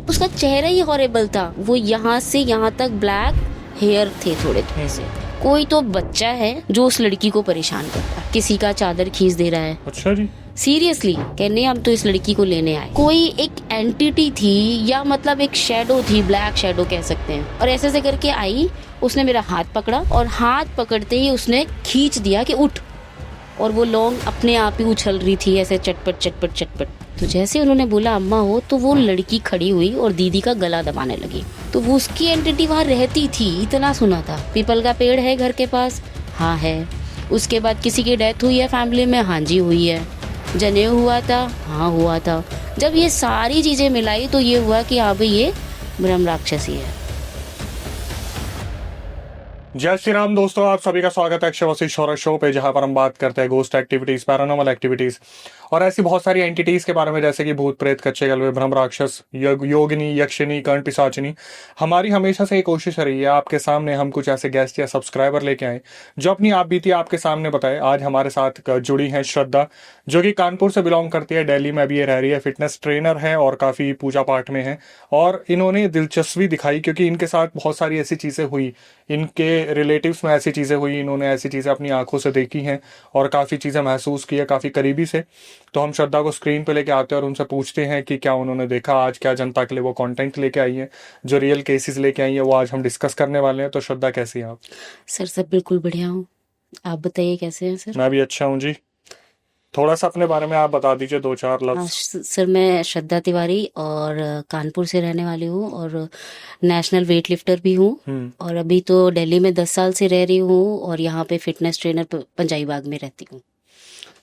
उसका चेहरा ही हॉरेबल था। वो यहाँ से यहाँ तक ब्लैक हेयर थे थोड़े थोड़े से। कोई तो बच्चा है जो उस लड़की को परेशान करता है, किसी का चादर खींच दे रहा है। अच्छा जी। सीरियसली कहने हम तो इस लड़की को लेने आए। कोई एक एंटिटी थी या मतलब एक शैडो थी, ब्लैक शैडो कह सकते हैं, और ऐसे ऐसे करके आई। उसने मेरा हाथ पकड़ा और हाथ पकड़ते ही उसने खींच दिया कि उठ, और वो लौंग अपने आप ही उछल रही थी ऐसे चटपट चटपट चटपट। तो जैसे उन्होंने बोला अम्मा हो, तो वो लड़की खड़ी हुई और दीदी का गला दबाने लगी। तो वो उसकी एंटिटी वहाँ रहती थी, इतना सुना था। पीपल का पेड़ है घर के पास, हाँ है। उसके बाद किसी की डेथ हुई है फैमिली में, हाँ जी हुई है। जनेऊ हुआ था, हाँ हुआ था। जब ये सारी चीजें मिलाई तो ये हुआ कि हाँ भाई ये ब्रह्म राक्षसी है। जय श्री राम दोस्तों, आप सभी का स्वागत है अक्षय वशिष्ठ हॉरर शो पे, जहां पर हम बात करते हैं घोस्ट एक्टिविटीज, पैरानॉर्मल एक्टिविटीज और ऐसी बहुत सारी एंटिटीज के बारे में, जैसे कि भूत प्रेत, कच्चे गलवे, ब्रह्म राक्षस, योगिनी, यक्षिनी, कर्ण पिशाचिनी। हमारी हमेशा से एक कोशिश रही है आपके सामने हम कुछ ऐसे गेस्ट या सब्सक्राइबर लेके आए जो अपनी आप बीती आपके सामने बताए। आज हमारे साथ जुड़ी हैं श्रद्धा, जो कि कानपुर से बिलोंग करती है, दिल्ली में अभी ये रह रही है, फिटनेस ट्रेनर है और काफी पूजा पाठ में है। और इन्होंने दिलचस्पी दिखाई क्योंकि इनके साथ बहुत सारी ऐसी चीजें हुई, इनके रिलेटिव्स में ऐसी चीजें हुई, इन्होंने ऐसी चीजें अपनी आंखों से देखी हैं और काफी चीजें महसूस की है काफी करीबी से। तो हम श्रद्धा को स्क्रीन पे लेके आते हैं और उनसे पूछते हैं कि क्या उन्होंने देखा, आज क्या जनता के लिए वो कंटेंट लेके आई है, जो रियल केसेस लेके आई है, वो आज हम डिस्कस करने वाले हैं। तो श्रद्धा कैसी हैं आप? सर सब बिल्कुल बढ़िया हूँ, आप बताइए कैसे हैं सर? मैं भी अच्छा हूँ जी। थोड़ा सा अपने बारे में आप बता दीजिए, दो चार लफ्ज। सर मैं श्रद्धा तिवारी और कानपुर से रहने वाली हूँ और नेशनल वेट लिफ्टर भी हूँ। और अभी तो दिल्ली में 10 साल से रह रही हूँ और यहाँ पे फिटनेस ट्रेनर पंजाई बाग में रहती हूँ।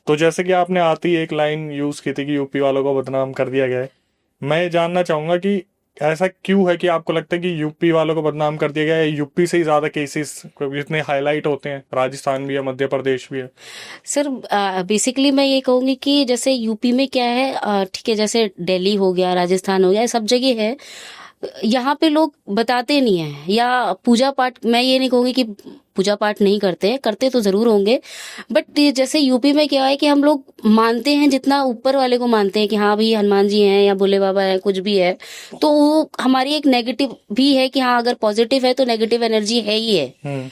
तो जैसे कि आपने आती एक लाइन यूज की थी कि यूपी वालों को बदनाम कर दिया गया है, मैं ये जानना चाहूंगा कि ऐसा क्यों है कि आपको लगता है कि यूपी वालों को बदनाम कर दिया गया है? यूपी से ही ज्यादा केसेस इतने हाईलाइट होते हैं, राजस्थान भी है, मध्य प्रदेश भी है। सर बेसिकली मैं ये कहूँगी कि जैसे यूपी में क्या है, ठीक है, जैसे दिल्ली हो गया, राजस्थान हो गया, सब जगह है। यहाँ पे लोग बताते नहीं है, या पूजा पाठ, मैं ये नहीं कहूँगी कि पूजा पाठ नहीं करते हैं, करते तो जरूर होंगे, बट जैसे यूपी में क्या है कि हम लोग मानते हैं, जितना ऊपर वाले को मानते हैं कि हाँ भाई हनुमान जी हैं या भोले बाबा है, कुछ भी है, तो वो हमारी एक नेगेटिव भी है कि हाँ अगर पॉजिटिव है तो नेगेटिव एनर्जी है ही है।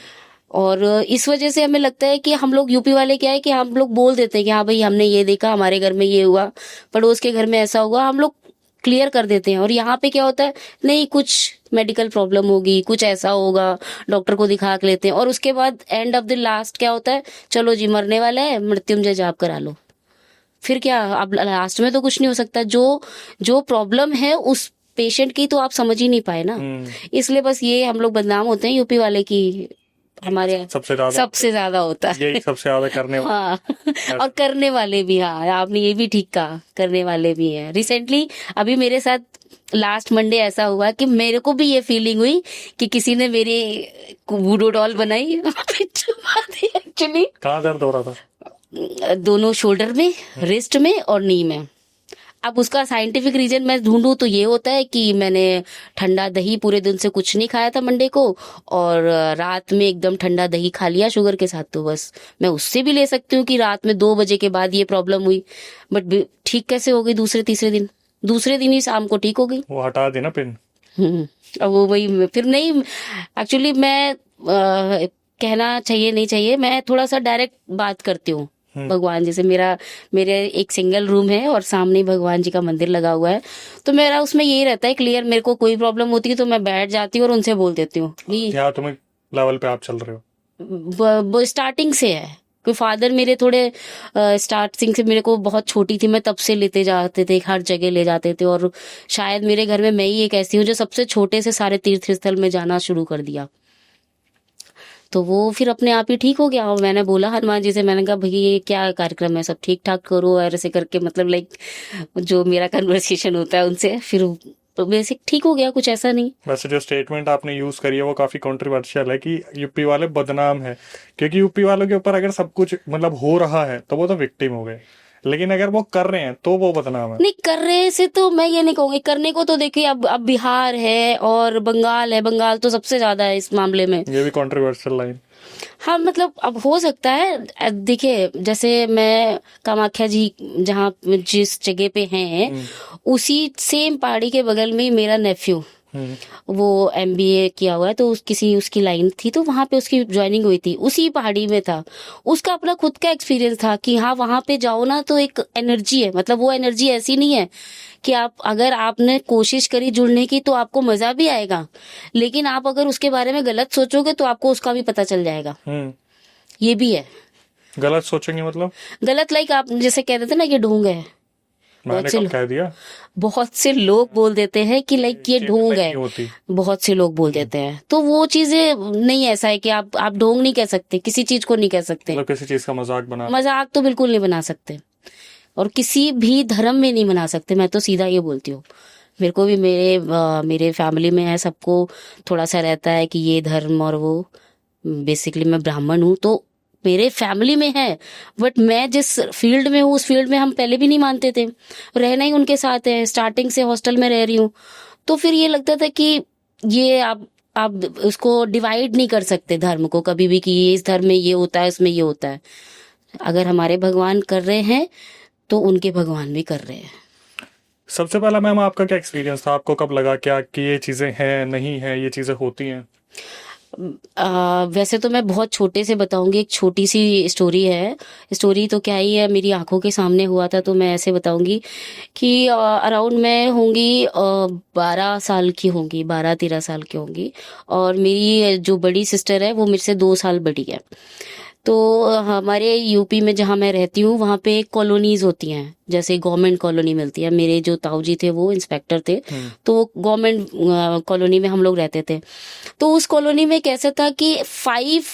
और इस वजह से हमें लगता है कि हम लोग यूपी वाले क्या है कि हम लोग बोल देते हैं कि हाँ भाई हमने ये देखा, हमारे घर में ये हुआ, पड़ोस के घर में ऐसा हुआ, हम लोग क्लियर कर देते हैं। और यहाँ पे क्या होता है, नहीं कुछ मेडिकल प्रॉब्लम होगी, कुछ ऐसा होगा, डॉक्टर को दिखा के लेते हैं, और उसके बाद एंड ऑफ द लास्ट क्या होता है, चलो जी मरने वाला है, मृत्युंजय जाप करा लो। फिर क्या, अब लास्ट में तो कुछ नहीं हो सकता। जो प्रॉब्लम है उस पेशेंट की तो आप समझ ही नहीं पाए ना। इसलिए बस ये हम लोग बदनाम होते हैं यूपी वाले की, हमारे सबसे ज्यादा होता है, यही सबसे ज्यादा करने वाले। हाँ और करने वाले भी, हाँ आपने ये भी ठीक कहा, करने वाले भी हैं। रिसेंटली अभी मेरे साथ लास्ट मंडे ऐसा हुआ कि मेरे को भी ये फीलिंग हुई कि किसी ने मेरी वुडो डॉल बनाई एक्चुअली। कहाँ दर्द हो रहा था? दोनों शोल्डर में, रिस्ट में और नी में। अब उसका साइंटिफिक रीजन मैं ढूंढूं तो ये होता है कि मैंने ठंडा दही पूरे दिन से कुछ नहीं खाया था मंडे को, और रात में एकदम ठंडा दही खा लिया शुगर के साथ। तो बस मैं उससे भी ले सकती हूँ कि रात में 2 बजे के बाद ये प्रॉब्लम हुई, बट ठीक कैसे हो गई दूसरे दिन ही शाम को ठीक हो गई। वो हटा देना पिन। अब वो वही फिर नहीं, एक्चुअली मैं कहना चाहिए नहीं चाहिए, मैं थोड़ा सा डायरेक्ट बात करती हूँ भगवान। जैसे मेरे एक सिंगल रूम है और सामने भगवान जी का मंदिर लगा हुआ है, तो मेरा उसमें यही रहता है क्लियर। मेरे को कोई प्रॉब्लम होती है तो मैं बैठ जाती हूँ और उनसे बोल देती हूँ। क्या तुम्हें लेवल पे आप चल रहे हो? वो स्टार्टिंग से है, कोई फादर मेरे थोड़े स्टार्टिंग से, मेरे को बहुत छोटी थी मैं तब से लेते जाते थे, हर जगह ले जाते थे, और शायद मेरे घर में मैं ही एक ऐसी हूँ जो सबसे छोटे से सारे तीर्थ स्थल में जाना शुरू कर दिया। तो वो फिर अपने आप ही ठीक हो गया। और मैंने बोला हनुमान जी से, मैंने कहा भैया ये क्या कार्यक्रम है, सब ठीक ठाक करो, और ऐसे करके मतलब लाइक जो मेरा कन्वर्सेशन होता है उनसे, फिर बेसिक ठीक हो गया, कुछ ऐसा नहीं। वैसे जो स्टेटमेंट आपने यूज करी है वो काफी कंट्रोवर्शियल है कि यूपी वाले बदनाम है, क्योंकि यूपी वालों के ऊपर अगर सब कुछ मतलब हो रहा है तो वो तो विक्टिम हो गए, लेकिन अगर वो कर रहे हैं तो वो बदनाम है। नहीं कर रहे से तो मैं ये नहीं कहूंगी, करने को तो देखिए अब बिहार है और बंगाल है, बंगाल तो सबसे ज्यादा है इस मामले में। ये भी कंट्रोवर्शियल लाइन। हाँ मतलब अब हो सकता है, देखिए जैसे मैं कामाख्या जी जहाँ जिस जगह पे हैं उसी सेम पहाड़ी के बगल में ही मेरा नेफ्यू, वो एमबीए किया हुआ है, तो किसी उसकी लाइन थी तो वहां पे उसकी ज्वाइनिंग हुई थी, उसी पहाड़ी में था। उसका अपना खुद का एक्सपीरियंस था कि हाँ वहां पे जाओ ना तो एक एनर्जी है, मतलब वो एनर्जी ऐसी नहीं है कि आप अगर आपने कोशिश करी जुड़ने की तो आपको मजा भी आएगा, लेकिन आप अगर उसके बारे में गलत सोचोगे तो आपको उसका भी पता चल जाएगा। ये भी है। गलत सोचेंगे मतलब? गलत लाइक आप जैसे कह रहे थे ना कि ढोंग है, मैंने कब कह दिया? बहुत से लोग बोल देते हैं कि लाइक ये ढोंग है, होती। बहुत से लोग बोल देते हैं, तो वो चीजें नहीं, ऐसा है कि आप ढोंग नहीं कह सकते, किसी चीज को नहीं कह सकते, मतलब किसी चीज का मजाक तो बिल्कुल नहीं बना सकते, और किसी भी धर्म में नहीं बना सकते। मैं तो सीधा ये बोलती हूँ, मेरे को भी मेरे फैमिली में है, सबको थोड़ा सा रहता है कि ये धर्म और वो, बेसिकली मैं ब्राह्मण हूँ तो मेरे फैमिली में है, बट मैं जिस फील्ड में हूँ उस फील्ड में हम पहले भी नहीं मानते थे, रहना ही उनके साथ है, स्टार्टिंग से हॉस्टल में रह रही हूँ, तो फिर ये लगता था कि ये आप उसको डिवाइड नहीं कर सकते धर्म को कभी भी कि ये इस धर्म में ये होता है, इसमें ये होता है। अगर हमारे भगवान कर रहे हैं तो उनके भगवान भी कर रहे हैं। सबसे पहला मैम आपका क्या एक्सपीरियंस था? आपको कब लगा क्या कि ये चीजें हैं, नहीं है, ये चीजें होती हैं? वैसे तो मैं बहुत छोटे से बताऊंगी, एक छोटी सी स्टोरी है। स्टोरी तो क्या ही है, मेरी आंखों के सामने हुआ था, तो मैं ऐसे बताऊंगी कि अराउंड मैं होंगी 12 साल की होंगी, 12-13 साल की होंगी, और मेरी जो बड़ी सिस्टर है वो मेरे से 2 साल बड़ी है। तो हमारे यूपी में जहाँ मैं रहती हूँ वहाँ पे कॉलोनीज होती हैं, जैसे गवर्नमेंट कॉलोनी मिलती है। मेरे जो ताऊ जी थे वो इंस्पेक्टर थे, तो गवर्नमेंट कॉलोनी में हम लोग रहते थे। तो उस कॉलोनी में कैसा था कि 5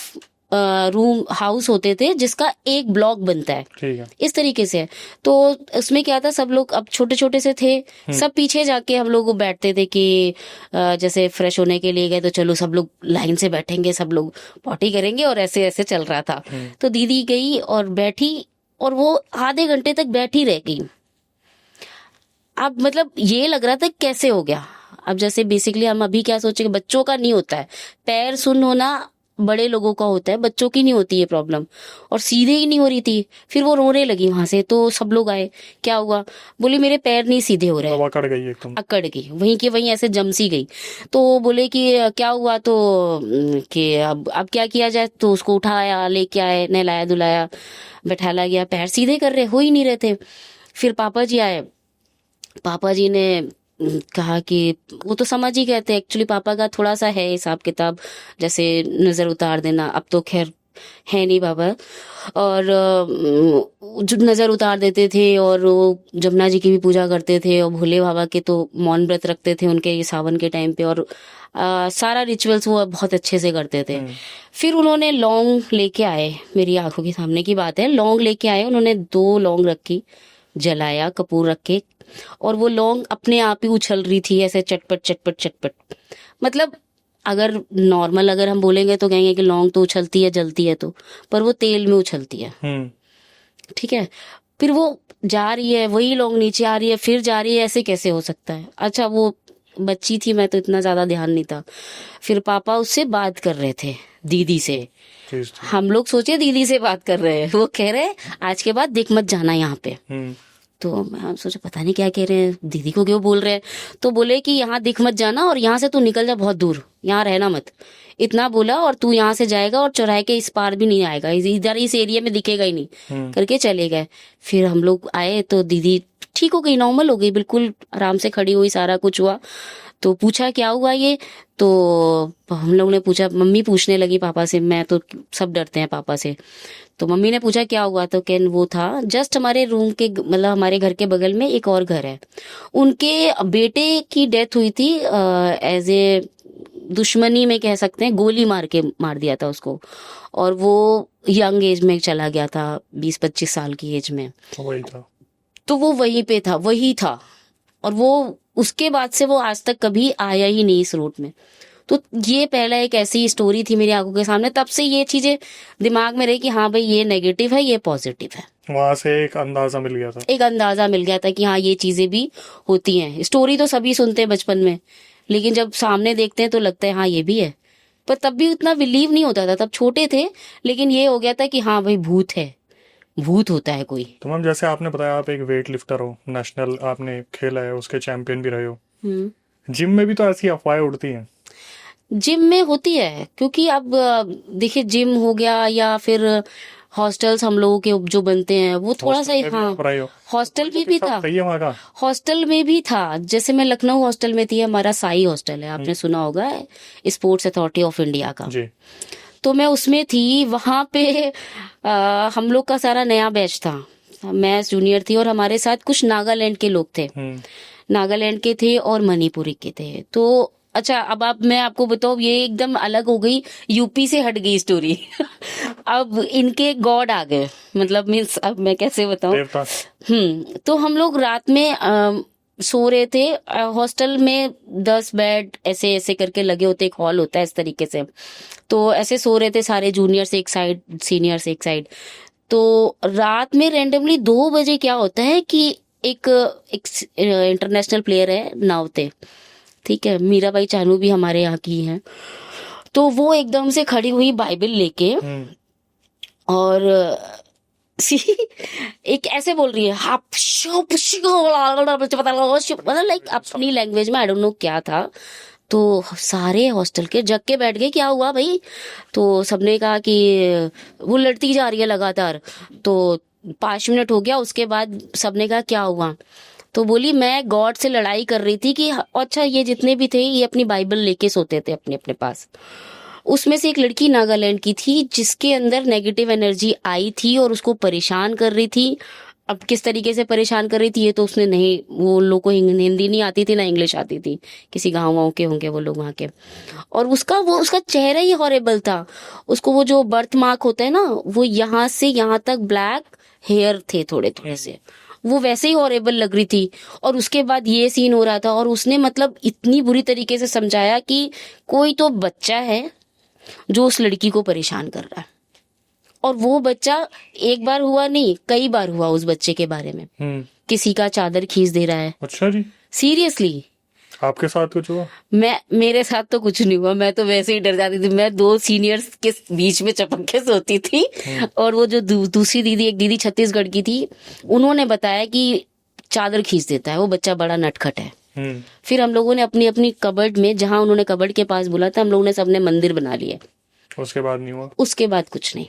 रूम हाउस होते थे जिसका एक ब्लॉक बनता है, ठीक है। इस तरीके से। तो उसमें क्या था, सब लोग अब छोटे छोटे से थे, सब पीछे जाके हम लोग बैठते थे कि जैसे फ्रेश होने के लिए गए तो चलो सब लोग लाइन से बैठेंगे, सब लोग पॉटी करेंगे, और ऐसे ऐसे चल रहा था। तो दीदी गई और बैठी, और वो आधे घंटे तक बैठी रह गई। अब मतलब ये लग रहा था कैसे हो गया। अब जैसे बेसिकली हम अभी क्या सोचेंगे, बच्चों का नहीं होता है, पैर सुन्न होना बड़े लोगों का होता है, बच्चों की नहीं होती है प्रॉब्लम, और सीधे ही नहीं हो रही थी। फिर वो रोने लगी वहां से, तो सब लोग आए, क्या हुआ, बोली मेरे पैर नहीं सीधे हो रहे हैं। अकड़ गई एकदम, अकड़ गई वहीं के वहीं, ऐसे जमसी गई। तो बोले कि क्या हुआ, तो कि अब क्या किया जाए, तो उसको उठाया, लेके आए, नहलाया धुलाया, बैठाला गया, पैर सीधे कर रहे हो ही नहीं रहे थे। फिर पापा जी आए, पापा जी ने कहा कि वो तो समझ ही गए थे, एक्चुअली पापा का थोड़ा सा है हिसाब किताब, जैसे नजर उतार देना, अब तो खैर है नहीं पापा, और जो नजर उतार देते थे, और वो जमुना जी की भी पूजा करते थे, और भोले बाबा के तो मौन व्रत रखते थे उनके ये सावन के टाइम पे, और सारा रिचुअल्स वो बहुत अच्छे से करते थे। फिर उन्होंने लौंग लेके आए, मेरी आंखों के सामने की बात है, लौंग लेके आए, उन्होंने 2 लौंग रखी, जलाया कपूर रख के, और वो लौंग अपने आप ही उछल रही थी ऐसे चटपट चटपट चटपट। मतलब अगर नॉर्मल अगर हम बोलेंगे तो कहेंगे कि लौंग तो उछलती है जलती है, तो पर वो तेल में उछलती है, ठीक है। फिर वो जा रही है, वही लौंग नीचे आ रही है, फिर जा रही है, ऐसे कैसे हो सकता है। अच्छा वो बच्ची थी, मैं तो इतना ज्यादा ध्यान नहीं था। फिर पापा उससे बात कर रहे थे, दीदी से। हम लोग सोचे दीदी से बात कर रहे हैं, वो कह रहे आज के बाद दिख मत जाना यहाँ पे। तो हम सोचे पता नहीं क्या कह रहे हैं, दीदी को क्यों बोल रहे हैं। तो बोले कि यहाँ दिख मत जाना, और यहाँ से तू निकल जा बहुत दूर, यहाँ रहना मत, इतना बोला, और तू यहाँ से जाएगा और चौराहे के इस पार भी नहीं आएगा, इधर इस एरिया में दिखेगा ही नहीं, करके चले गए। फिर हम लोग आए तो दीदी ठीक हो गई, नॉर्मल हो गई, बिल्कुल आराम से खड़ी हुई, सारा कुछ हुआ। तो पूछा क्या हुआ ये, तो हम लोग ने पूछा, मम्मी पूछने लगी पापा से, मैं तो सब डरते हैं पापा से, तो मम्मी ने पूछा क्या हुआ, तो कैन वो था जस्ट हमारे रूम के, मतलब हमारे घर के बगल में एक और घर है, उनके बेटे की डेथ हुई थी, एज ए दुश्मनी में कह सकते हैं, गोली मार के मार दिया था उसको, और वो यंग एज में चला गया था, 20-25 साल की एज में। वही था, तो वो वहीं पे था, वही था, और वो उसके बाद से वो आज तक कभी आया ही नहीं इस रूट में। तो ये पहला एक ऐसी स्टोरी थी मेरी आंखों के सामने, तब से ये चीजें दिमाग में रही कि हाँ भाई ये नेगेटिव है, ये पॉजिटिव है। वहां से एक अंदाजा मिल गया था, एक अंदाजा मिल गया था कि हाँ ये चीजें भी होती हैं। स्टोरी तो सभी सुनते हैं बचपन में, लेकिन जब सामने देखते हैं तो लगता है हाँ ये भी है, पर तब भी उतना बिलीव नहीं होता था, तब छोटे थे, लेकिन ये हो गया था कि हाँ भाई भूत है, भूत होता है कोई। तो मैम जैसे आपने बताया आप एक वेट लिफ्टर हो, नेशनल आपने खेला है, उसके चैंपियन भी रहे हो, जिम में भी तो ऐसी अफवाहें उड़ती हैं। जिम में होती है, क्योंकि अब देखिए जिम हो गया या फिर हॉस्टल्स हम लोगों के जो बनते हैं वो थोड़ा सा, हॉस्टल में भी हाँ आप रहे हो, हॉस्टल में भी सब था, सही है वहाँ का। हॉस्टल में भी था। जैसे मैं लखनऊ हॉस्टल में थी, हमारा साई हॉस्टल है, आपने सुना होगा, स्पोर्ट्स अथॉरिटी ऑफ इंडिया का। जी। तो मैं उसमें थी, वहां पे हम लोग का सारा नया बैच था, मैं जूनियर थी और हमारे साथ कुछ नागालैंड के लोग थे, नागालैंड के थे और मणिपुरी के थे। तो अच्छा, अब आप मैं आपको बताऊं, ये एकदम अलग हो गई, यूपी से हट गई स्टोरी। अब इनके गॉड आ गए, मतलब मीन्स अब मैं कैसे बताऊं। देवता। तो हम लोग रात में सो रहे थे, हॉस्टल में 10 बेड ऐसे ऐसे करके लगे होते, एक हॉल होता है इस तरीके से। तो ऐसे सो रहे थे सारे, जूनियर्स एक साइड, सीनियर्स एक साइड। तो रात में रेंडमली 2 बजे क्या होता है कि एक इंटरनेशनल प्लेयर है नावते, ठीक है, मीराबाई चानू भी हमारे यहाँ की हैं, तो वो एकदम से खड़ी हुई बाइबल लेके और एक ऐसे बोल रही है, मतलब लाइक अपनी लैंग्वेज में, आई डोंट नो क्या था। तो सारे हॉस्टल के जग के बैठ गए, क्या हुआ भाई? तो सबने कहा कि वो लड़ती जा रही है लगातार। तो 5 मिनट हो गया, उसके बाद सबने कहा क्या हुआ? तो बोली मैं गॉड से लड़ाई कर रही थी कि अच्छा, ये जितने भी थे ये अपनी बाइबल लेके सोते थे अपने अपने पास। उसमें से एक लड़की नागालैंड की थी जिसके अंदर नेगेटिव एनर्जी आई थी और उसको परेशान कर रही थी। अब किस तरीके से परेशान कर रही थी ये तो उसने नहीं, वो लोग को हिंदी नहीं आती थी ना इंग्लिश आती थी, किसी गाँव वाँव के होंगे वो लोग वहाँ के। और उसका चेहरा ही हॉरेबल था। उसको वो जो बर्थ मार्क होता है ना, वो यहाँ से यहाँ तक ब्लैक हेयर थे थोड़े थोड़े से, वो वैसे ही हॉरेबल लग रही थी। और उसके बाद ये सीन हो रहा था और उसने मतलब इतनी बुरी तरीके से समझाया कि कोई तो बच्चा है जो उस लड़की को परेशान कर रहा है। और वो बच्चा एक बार हुआ नहीं, कई बार हुआ उस बच्चे के बारे में, किसी का चादर खींच दे रहा है। अच्छा जी। सीरियसली। आपके साथ कुछ हुआ? मेरे साथ तो कुछ नहीं हुआ, मैं तो वैसे ही डर जाती थी। मैं 2 सीनियर्स के बीच में चपक के सोती थी। और वो जो दूसरी दीदी, एक दीदी छत्तीसगढ़ की थी, उन्होंने बताया कि चादर खींच देता है वो बच्चा, बड़ा नटखट है। फिर हम लोगों ने अपनी अपनी कबर्ड में, जहां उन्होंने कबर्ड के पास बोला था, हम लोगों ने सबने मंदिर बना लिए। उसके बाद नहीं हुआ? उसके बाद कुछ नहीं।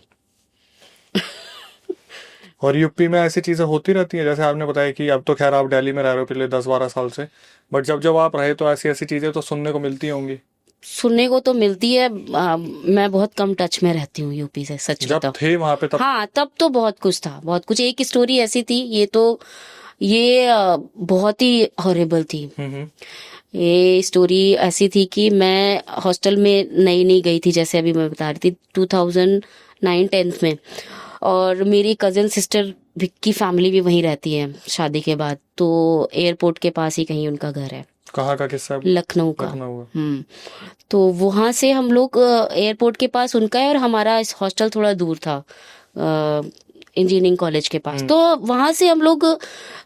और यूपी में ऐसी चीजें होती रहती हैं, जैसे आपने बताया कि अब तो खैर आप दिल्ली में रह रहे हो पिछले 10-12 साल से, बट जब जब आप रहे तो ऐसी ऐसी चीजें तो सुनने को मिलती होंगी। सुनने को तो मिलती है। मैं बहुत कम टच में रहती हूँ यूपी से, सच जब बताऊं। थे वहां पे तब? हाँ, तब तो बहुत कुछ था, बहुत कुछ। एक स्टोरी ऐसी थी, ये बहुत ही हॉरेबल थी। ये स्टोरी ऐसी थी कि मैं हॉस्टल में नई नई गई थी, जैसे अभी मैं बता रही थी, 2009-10 में। और मेरी कजन सिस्टर की फैमिली भी वहीं रहती है शादी के बाद, तो एयरपोर्ट के पास ही कहीं उनका घर है। कहाँ का किस्सा है? लखनऊ का। लखनऊ। तो वहां से हम लोग, एयरपोर्ट के पास उनका है और हमारा हॉस्टल थोड़ा दूर था, इंजीनियरिंग कॉलेज के पास। तो वहां से हम लोग,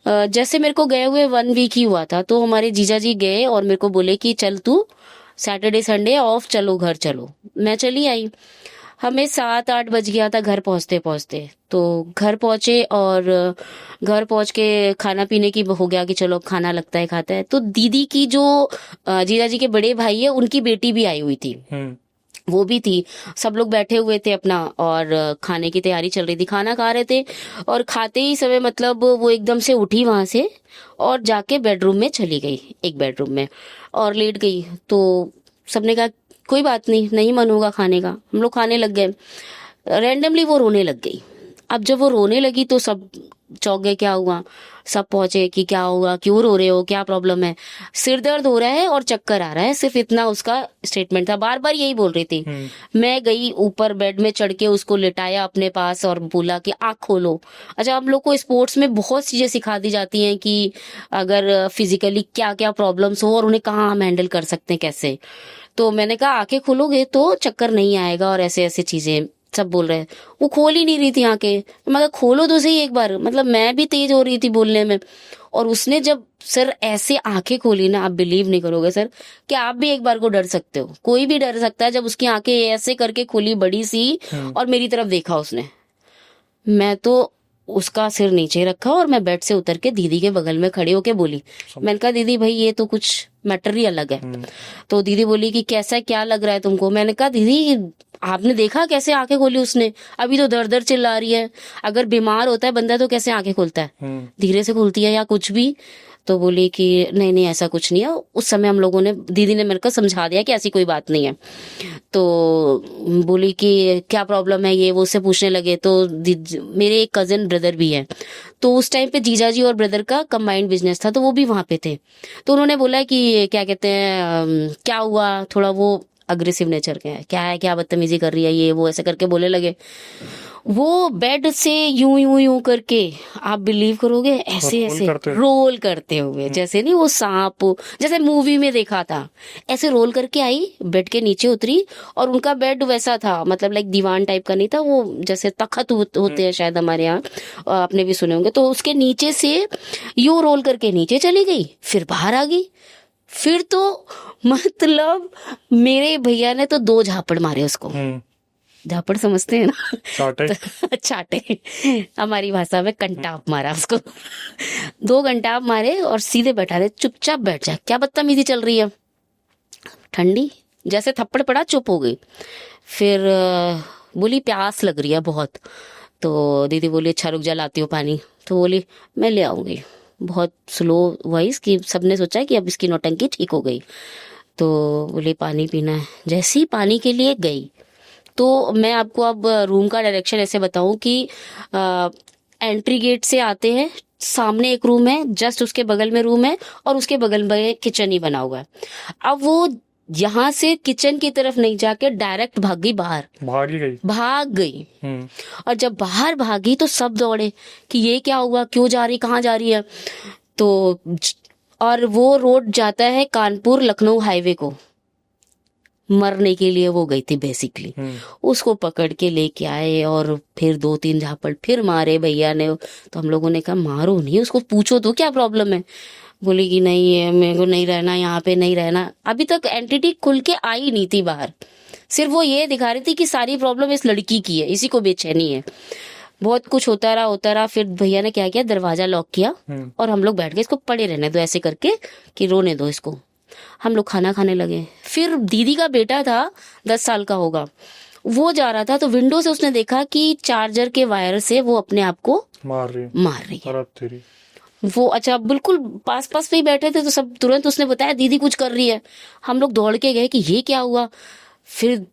जैसे मेरे को गए हुए 1 वीक ही हुआ था, तो हमारे जीजा जी गए और मेरे को बोले कि चल तू सैटरडे संडे ऑफ, चलो घर चलो। मैं चली आई। हमें 7-8 बज गया था घर पहुंचते पहुंचते। तो घर पहुंचे और घर पहुंच के खाना पीने की हो गया कि चलो खाना लगता है खाते हैं। तो दीदी की जो जीजा जी के बड़े भाई है, उनकी बेटी भी आई हुई थी, वो भी थी। सब लोग बैठे हुए थे अपना और खाने की तैयारी चल रही थी, खाना खा रहे थे। और खाते ही समय मतलब वो एकदम से उठी वहां से और जाके बेडरूम में चली गई, एक बेडरूम में, और लेट गई। तो सबने कहा कोई बात नहीं, नहीं मन होगा खाने का। हम लोग खाने लग गए। रैंडमली वो रोने लग गई। अब जब वो रोने लगी तो सब चौंक गए, क्या हुआ? सब पहुंचे कि क्या हुआ, क्यों रो रहे हो, क्या प्रॉब्लम है? सिर दर्द हो रहा है और चक्कर आ रहा है, सिर्फ इतना उसका स्टेटमेंट था। बार बार यही बोल रही थी। मैं गई ऊपर बेड में चढ़ के उसको लिटाया अपने पास और बोला कि आँख खोलो। अच्छा, हम लोग को स्पोर्ट्स में बहुत चीजें सिखा दी जाती हैं कि अगर फिजिकली क्या क्या प्रॉब्लम्स हो और उन्हें कहाँ हम हैंडल कर सकते हैं, कैसे। तो मैंने कहा आंखें खोलोगे तो चक्कर नहीं आएगा और ऐसे ऐसे चीजें सब बोल रहे हैं। वो खोल ही नहीं रही थी आंखें। तो मैं कहा खोलो तो सही एक बार, मतलब मैं भी तेज हो रही थी बोलने में। और उसने जब सर ऐसे आंखें खोली ना, आप बिलीव नहीं करोगे सर कि आप भी एक बार को डर सकते हो, कोई भी डर सकता है। जब उसकी आंखें ऐसे करके खोली बड़ी सी और मेरी तरफ देखा उसने, मैं तो उसका सिर नीचे रखा और मैं बेड से उतर के दीदी के बगल में खड़ी होके बोली, मैंने कहा दीदी भाई ये तो कुछ मैटर ही अलग है। तो दीदी बोली कि कैसा क्या लग रहा है तुमको? मैंने कहा दीदी आपने देखा कैसे आंखें खोली उसने, अभी तो दर दर चिल्ला रही है। अगर बीमार होता है बंदा तो कैसे आंखें खोलता है, धीरे से खोलती है या कुछ भी। तो बोली कि नहीं नहीं ऐसा कुछ नहीं है। उस समय हम लोगों ने, दीदी ने मेरे को समझा दिया कि ऐसी कोई बात नहीं है। तो बोली कि क्या प्रॉब्लम है ये वो, उससे पूछने लगे। तो मेरे एक कजिन ब्रदर भी है, तो उस टाइम पे जीजा जी और ब्रदर का कंबाइंड बिजनेस था, तो वो भी वहां पे थे। तो उन्होंने बोला कि क्या कहते हैं क्या हुआ, थोड़ा वो अग्रेसिव नेचर के हैं, क्या है क्या बदतमीजी कर रही है ये वो, ऐसे करके बोलने लगे। वो बेड से यूं यूं यूं करके, आप बिलीव करोगे ऐसे ऐसे रोल करते हुए, जैसे नहीं वो सांप जैसे मूवी में देखा था, ऐसे रोल करके आई, बेड के नीचे उतरी। और उनका बेड वैसा था, मतलब लाइक दीवान टाइप का नहीं था वो, जैसे तख्त होते हैं शायद हमारे यहाँ, आपने भी सुने होंगे। तो उसके नीचे से यूं रोल करके नीचे चली गई, फिर बाहर आ गई। फिर तो मतलब मेरे भैया ने तो 2 झापड़ मारे उसको। झापड़ समझते हैं ना, चाटे चाटे, हमारी भाषा में कंटाप मारा उसको। 2 घंटाप मारे और सीधे बैठा दे, चुपचाप बैठ जा, क्या बदतमीजी चल रही है। ठंडी जैसे थप्पड़ पड़ा चुप हो गई। फिर बोली प्यास लग रही है बहुत। तो दीदी बोली अच्छा रुक जा लाती हूँ पानी। तो बोली मैं ले आऊंगी, बहुत स्लो वॉइस कि सबने सोचा कि अब इसकी नौटंकी ठीक हो गई। तो बोली पानी पीना है। जैसे ही पानी के लिए गई, तो मैं आपको अब रूम का डायरेक्शन ऐसे बताऊं कि एंट्री गेट से आते हैं, सामने एक रूम है, जस्ट उसके बगल में रूम है और उसके बगल में किचन ही बना हुआ है। अब वो यहाँ से किचन की तरफ नहीं जाके डायरेक्ट भाग गई बाहर, भाग गई। और जब बाहर भागी तो सब दौड़े कि ये क्या हुआ, क्यों जा रही, कहाँ जा रही है। तो और वो रोड जाता है कानपुर लखनऊ हाईवे को, मरने के लिए वो गई थी बेसिकली। उसको पकड़ के लेके आए और फिर 2-3 झापड़ फिर मारे भैया ने। तो हम लोगों ने कहा मारो नहीं, उसको पूछो तो क्या प्रॉब्लम है। बोली कि नहीं है, मेरे को नहीं रहना यहाँ पे, नहीं रहना। अभी तक एंटिटी खुल के आई नहीं थी बाहर, सिर्फ वो ये दिखा रही थी कि सारी प्रॉब्लम इस लड़की की है, इसी को बेचैनी है। बहुत कुछ होता रहा। फिर भैया ने क्या किया, दरवाजा लॉक किया और हम लोग बैठ गए, इसको पड़े रहने दो ऐसे करके कि रोने दो इसको। हम लोग खाना खाने लगे। फिर दीदी का बेटा था, 10 साल का होगा, वो जा रहा था। तो विंडो से उसने देखा कि चार्जर के वायर से वो अपने आप को मार रही है। वो अच्छा बिल्कुल पास पास पे ही बैठे थे, तो सब तुरंत उसने बताया दीदी कुछ कर रही है। हम लोग दौड़ के गए कि ये क्या हुआ। फिर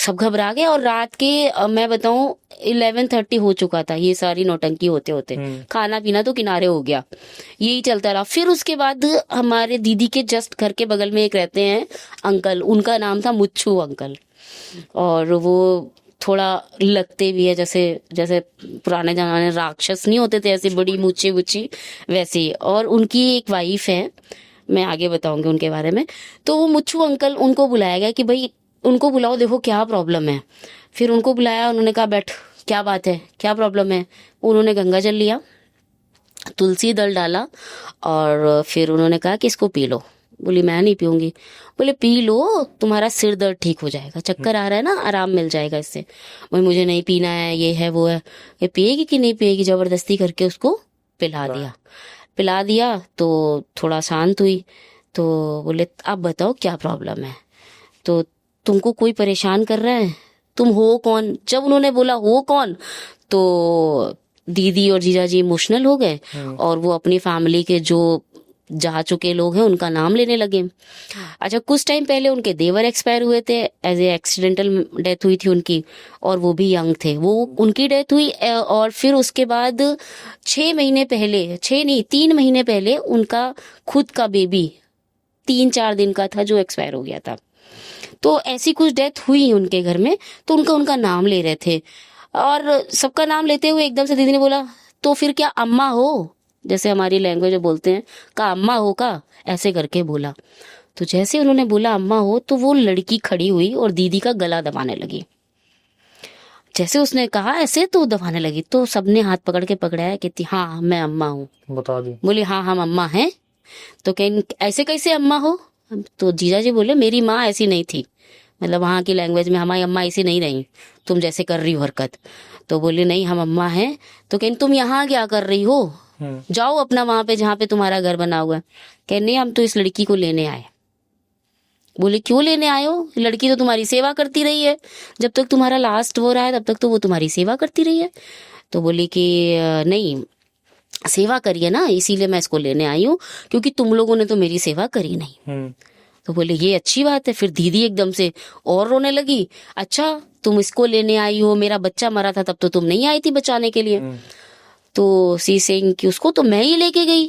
सब घबरा गए। और रात के मैं बताऊं 11:30 हो चुका था, ये सारी नौटंकी होते होते। खाना पीना तो किनारे हो गया, यही चलता रहा। फिर उसके बाद हमारे दीदी के जस्ट घर के बगल में एक रहते हैं अंकल, उनका नाम था मुच्छू अंकल। और वो थोड़ा लगते भी है जैसे जैसे पुराने जमाने राक्षस नहीं होते थे, ऐसी बड़ी मूछी वूछी वैसी। और उनकी एक वाइफ है, मैं आगे बताऊंगी उनके बारे में। तो वो मुच्छू अंकल, उनको बुलाया गया कि भाई उनको बुलाओ, देखो क्या प्रॉब्लम है। फिर उनको बुलाया, उन्होंने कहा बैठ, क्या बात है, क्या प्रॉब्लम है। उन्होंने गंगा जल लिया, तुलसी दल डाला और फिर उन्होंने कहा कि इसको पी लो। बोली मैं नहीं पीऊंगी। बोले पी लो, तुम्हारा सिर दर्द ठीक हो जाएगा, चक्कर आ रहा है ना, आराम मिल जाएगा इससे। बोले मुझे नहीं पीना है, ये है वो है। ये पिएगी कि नहीं पिएगी, जबरदस्ती करके उसको पिला दिया तो थोड़ा शांत हुई। तो बोले अब बताओ क्या प्रॉब्लम है, तो तुमको कोई परेशान कर रहा है, तुम हो कौन। जब उन्होंने बोला हो कौन, तो दीदी और जीजा जी इमोशनल हो गए और वो अपनी फैमिली के जो जा चुके लोग हैं उनका नाम लेने लगे। अच्छा कुछ टाइम पहले उनके देवर एक्सपायर हुए थे, एज ए एक्सीडेंटल डेथ हुई थी उनकी, और वो भी यंग थे। वो उनकी डेथ हुई और फिर उसके बाद 6 महीने पहले, 6 नहीं 3 महीने पहले उनका खुद का बेबी 3-4 दिन का था जो एक्सपायर हो गया था। तो ऐसी कुछ डेथ हुई उनके घर में, तो उनका नाम ले रहे थे। और सबका नाम लेते हुए एकदम से दीदी ने बोला तो फिर क्या अम्मा हो, जैसे हमारी लैंग्वेज में बोलते हैं, का अम्मा हो का, ऐसे करके बोला। तो जैसे उन्होंने बोला अम्मा हो, तो वो लड़की खड़ी हुई और दीदी का गला दबाने लगी। जैसे उसने कहा ऐसे तो दबाने लगी, तो सबने हाथ पकड़ के पकड़ाया, कहती हाँ मैं अम्मा हूँ। बता दी। बोली हाँ हम अम्मा हैं। तो कहीं ऐसे कैसे अम्मा हो? तो जीजा जी बोले मेरी माँ ऐसी नहीं थी, मतलब वहाँ की लैंग्वेज में हमारी अम्मा ऐसी नहीं रही तुम जैसे कर रही हो हरकत। तो बोले नहीं हम अम्मा हैं। तो कहीं तुम यहाँ क्या कर रही हो, जाओ अपना वहां पे जहाँ पे तुम्हारा घर बना हुआ है। कहने हम तो इस लड़की को लेने आए। बोले क्यों लेने आए हो, लड़की तो तुम्हारी सेवा करती रही है, जब तक तुम्हारा लास्ट वो रहा है तब तक तो वो तुम्हारी सेवा करती रही है। तो बोली कि नहीं सेवा करिए ना, इसीलिए मैं इसको लेने आई हूँ, क्योंकि तुम लोगों ने तो मेरी सेवा करी नहीं। तो बोले ये अच्छी बात है। फिर दीदी एकदम से और रोने लगी, अच्छा तुम इसको लेने आई हो, मेरा बच्चा मरा था तब तो तुम नहीं आई थी बचाने के लिए। तो सी सेइंग कि उसको तो मैं ही लेके गई।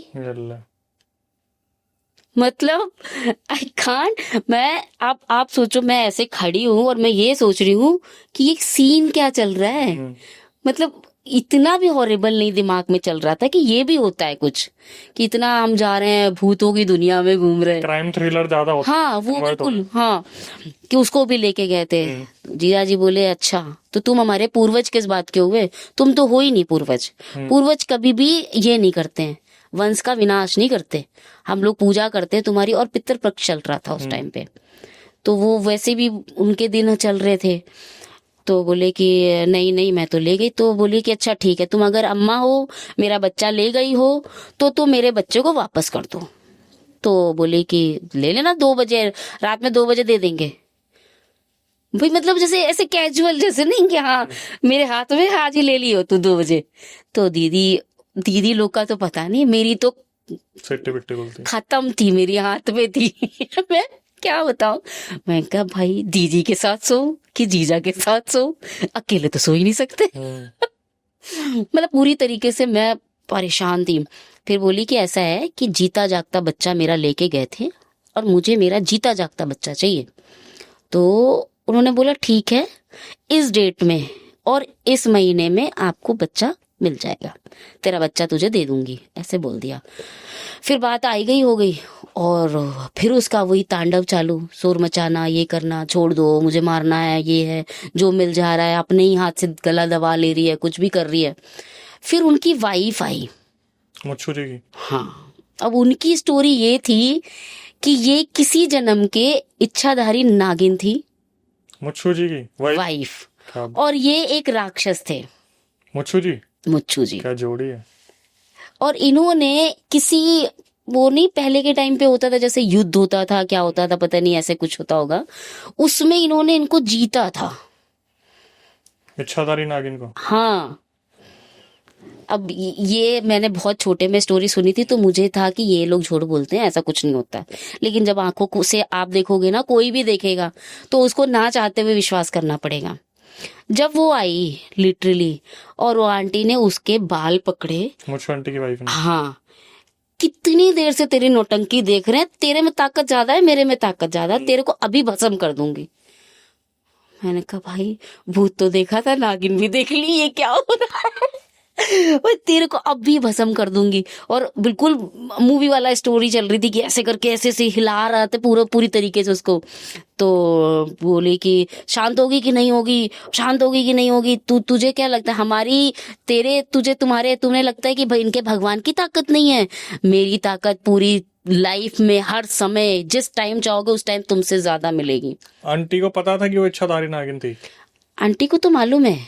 मतलब आई कांट, मैं आप सोचो मैं ऐसे खड़ी हूँ और मैं ये सोच रही हूँ कि ये सीन क्या चल रहा है। मतलब इतना भी हॉरिबल नहीं दिमाग में चल रहा था कि ये भी होता है कुछ, कि इतना हम जा रहे हैं भूतों की दुनिया में घूम रहे हैं, क्राइम थ्रिलर ज्यादा होता हाँ वो बिल्कुल हाँ, कि उसको भी लेके गए थे। जीजा जी बोले अच्छा तो तुम हमारे पूर्वज किस बात के हुए, तुम तो हो ही नहीं पूर्वज। पूर्वज कभी भी ये नहीं करते हैं, वंश का विनाश नहीं करते, हम लोग पूजा करते हैं तुम्हारी। और पितृपक्ष चल रहा था उस टाइम पे, तो वो वैसे भी उनके दिन चल रहे थे। तो बोले कि नहीं नहीं मैं तो ले गई। तो बोली कि अच्छा ठीक है, तुम अगर अम्मा हो, मेरा बच्चा ले गई हो, तो तुम मेरे बच्चे को वापस कर दो। तो बोले कि ले लेना 2 बजे, रात में 2 बजे दे देंगे। भाई मतलब जैसे ऐसे कैजुअल, जैसे नहीं कि हाँ मेरे हाथ में आज ही ले ली हो तू 2 बजे। तो दीदी लोग का तो पता नहीं, मेरी तो खत्म थी, मेरी हाथ में थी मैं क्या बताऊं। मैं कहा भाई दीदी के साथ सो कि जीजा के साथ सो, अकेले तो सो ही नहीं सकते मतलब पूरी तरीके से मैं परेशान थी। फिर बोली कि ऐसा है कि जीता जागता बच्चा मेरा लेके गए थे और मुझे मेरा जीता जागता बच्चा चाहिए। तो उन्होंने बोला ठीक है, इस डेट में और इस महीने में आपको बच्चा मिल जाएगा, तेरा बच्चा तुझे दे दूंगी, ऐसे बोल दिया। फिर बात आई गई हो गई, और फिर उसका वही तांडव चालू, शोर मचाना, ये करना, छोड़ दो मुझे मारना है, ये है जो मिल जा रहा है, अपने ही हाथ से गला दबा ले रही है, कुछ भी कर रही है। फिर उनकी वाइफ आई मुच्छू जी की, हाँ। अब उनकी स्टोरी ये थी कि ये किसी जन्म के इच्छाधारी नागिन थी, मुच्छू जी की वाइफ, और ये एक राक्षस थे, मुच्छू जी क्या जोड़ी है। और इन्होंने किसी, वो नहीं पहले के टाइम पे होता था जैसे युद्ध होता था, क्या होता था पता नहीं, ऐसे कुछ होता होगा, उसमें इन्होंने इनको जीता था, इच्छाधारी नागिन को। हाँ। अब ये मैंने बहुत छोटे में स्टोरी सुनी थी, तो मुझे था कि ये लोग झूठ बोलते हैं, ऐसा कुछ नहीं होता। लेकिन जब आंखों से आप देखोगे ना, कोई भी देखेगा, तो उसको ना चाहते हुए विश्वास करना पड़ेगा। जब वो आई लिटरली, और वो आंटी ने उसके बाल पकड़े, मुझे आंटी की वाइफ ने, हाँ, कितनी देर से तेरी नौटंकी देख रहे हैं, तेरे में ताकत ज्यादा है, मेरे में ताकत ज्यादा है, तेरे को अभी भस्म कर दूंगी। मैंने कहा भाई भूत तो देखा था, नागिन भी देख ली, ये क्या हो रहा है वो तेरे को अब भी भस्म कर दूंगी। और बिल्कुल मूवी वाला स्टोरी चल रही थी कि ऐसे करके ऐसे से हिला रहा था पूरी तरीके से उसको। तो बोले कि शांत होगी कि नहीं होगी, शांत होगी कि नहीं होगी, तुझे क्या लगता है हमारी तुम्हें लगता है कि भाई इनके भगवान की ताकत नहीं है, मेरी ताकत पूरी लाइफ में हर समय जिस टाइम चाहोगे उस टाइम तुमसे ज्यादा मिलेगी। आंटी को पता था कि वो इच्छाधारी नागिन थी? आंटी को तो मालूम है,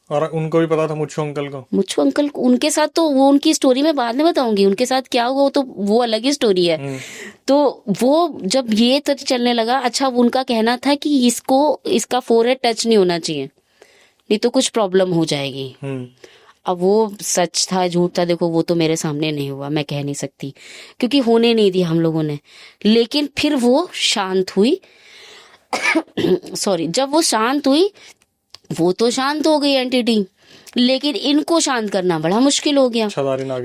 और उनको भी पता था मुच्छू अंकल को? उनके साथ तो वो उनकी स्टोरी में बाद में बताऊंगी, उनके साथ क्या हुआ तो वो अलग ही स्टोरी है। तो वो जब ये तो चलने लगा, अच्छा उनका कहना था कि इसका फोरहेड टच नहीं होना चाहिए, नहीं तो कुछ प्रॉब्लम हो जाएगी। अब वो सच था झूठ था देखो, वो तो मेरे सामने नहीं हुआ, मैं कह नहीं सकती क्योंकि होने नहीं दी हम लोगों ने। लेकिन फिर वो शांत हुई सॉरी, जब वो शांत हुई, वो तो शांत हो गई एंटिटी, लेकिन इनको शांत करना बड़ा मुश्किल हो गया,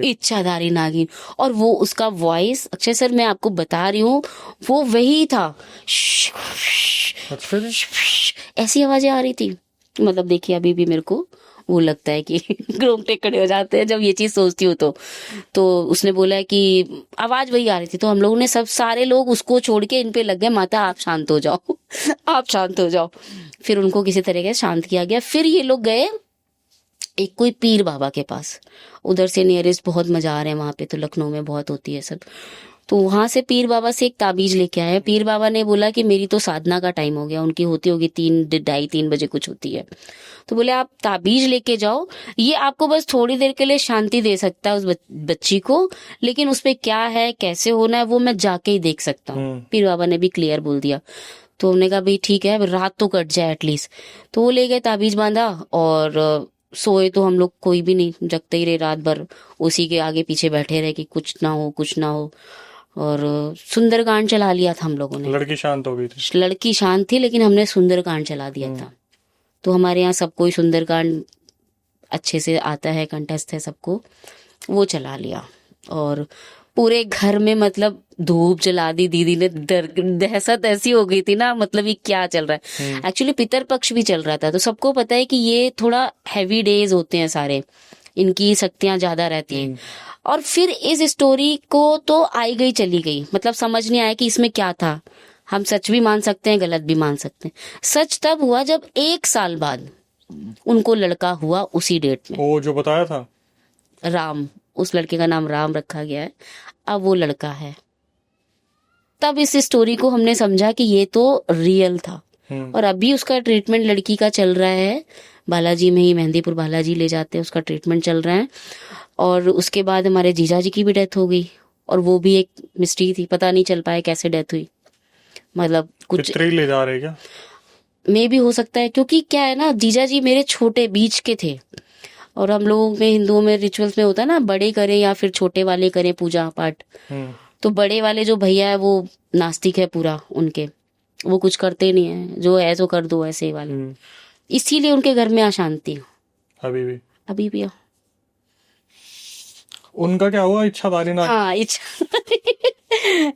इच्छाधारी नागिन। और वो उसका वॉइस, अक्षय सर मैं आपको बता रही हूँ, वो वही था, ऐसी आवाजें आ रही थी। मतलब देखिए अभी भी मेरे को वो लगता है कि रोंगटे खड़े हो जाते हैं जब ये चीज सोचती हूँ तो उसने बोला कि आवाज वही आ रही थी, तो हम लोगों ने सब सारे लोग उसको छोड़ के इन पे लग गए, माता आप शांत हो जाओ आप शांत हो जाओ। फिर उनको किसी तरीके से शांत किया गया। फिर ये लोग गए एक कोई पीर बाबा के पास, उधर से नियरेस्ट बहुत मजार है वहां पे, तो लखनऊ में बहुत होती है सब। तो वहां से पीर बाबा से एक ताबीज लेके आए। पीर बाबा ने बोला कि मेरी तो साधना का टाइम हो गया, उनकी होती होगी 3 ढाई 3 बजे कुछ होती है। तो बोले आप ताबीज लेके जाओ, ये आपको बस थोड़ी देर के लिए शांति दे सकता है उस बच्ची को, लेकिन उस पे क्या है कैसे होना है वो मैं जाके ही देख सकता हूँ। पीर बाबा ने भी क्लियर बोल दिया। तो हमने कहा भाई ठीक है, रात तो कट जाए एटलीस्ट। तो वो ले गए, ताबीज बांधा और सोए तो हम लोग कोई भी नहीं, जगते ही रहे रात भर, उसी के आगे पीछे बैठे रहे कि कुछ ना हो कुछ ना हो। और सुंदरकांड चला लिया था हम लोगों ने। लड़की शांत हो गई थी? लड़की शांत थी, लेकिन हमने सुंदरकांड चला दिया था। तो हमारे यहाँ सब कोई सुंदरकांड अच्छे से आता है, कंटेस्ट है सबको, वो चला लिया। और पूरे घर में मतलब धूप जला दी दीदी ने, दहशत ऐसी हो गई थी ना, मतलब ये क्या चल रहा है। एक्चुअली पितर पक्ष भी चल रहा था, तो सबको पता है कि ये थोड़ा हैवी डेज होते हैं सारे, इनकी शक्तियां ज्यादा रहती हैं। और फिर इस स्टोरी को तो आई गई चली गई, मतलब समझ नहीं आया कि इसमें क्या था। हम सच भी मान सकते हैं, गलत भी मान सकते हैं। सच तब हुआ जब 1 साल बाद उनको लड़का हुआ, उसी डेट में। वो जो बताया था राम, उस लड़के का नाम राम रखा गया है, अब वो लड़का है। तब इस स्टोरी को हमने समझा कि ये तो रियल था। और अभी उसका ट्रीटमेंट लड़की का चल रहा है, बालाजी में ही, मेहंदीपुर बालाजी ले जाते हैं, उसका ट्रीटमेंट चल रहा है। और उसके बाद हमारे जीजा जी की भी डेथ हो गई, और वो भी एक मिस्ट्री थी, पता नहीं चल पाया कैसे डेथ हुई। मतलब कुछ पितरी ले जा रहे क्या? में भी हो सकता है, क्योंकि क्या है ना, जीजा जी मेरे छोटे बीच के थे, और हम लोगों में हिंदुओं में रिचुअल्स में होता है ना, बड़े करें या फिर छोटे वाले करें पूजा पाठ। तो बड़े वाले जो भैया है वो नास्तिक है पूरा, उनके वो कुछ करते नहीं है, जो है तो कर दो ऐसे वाले। इसीलिए उनके घर में अशांति अभी भी है। उनका क्या हुआ? इच्छाधारी ना? हाँ, इच्छा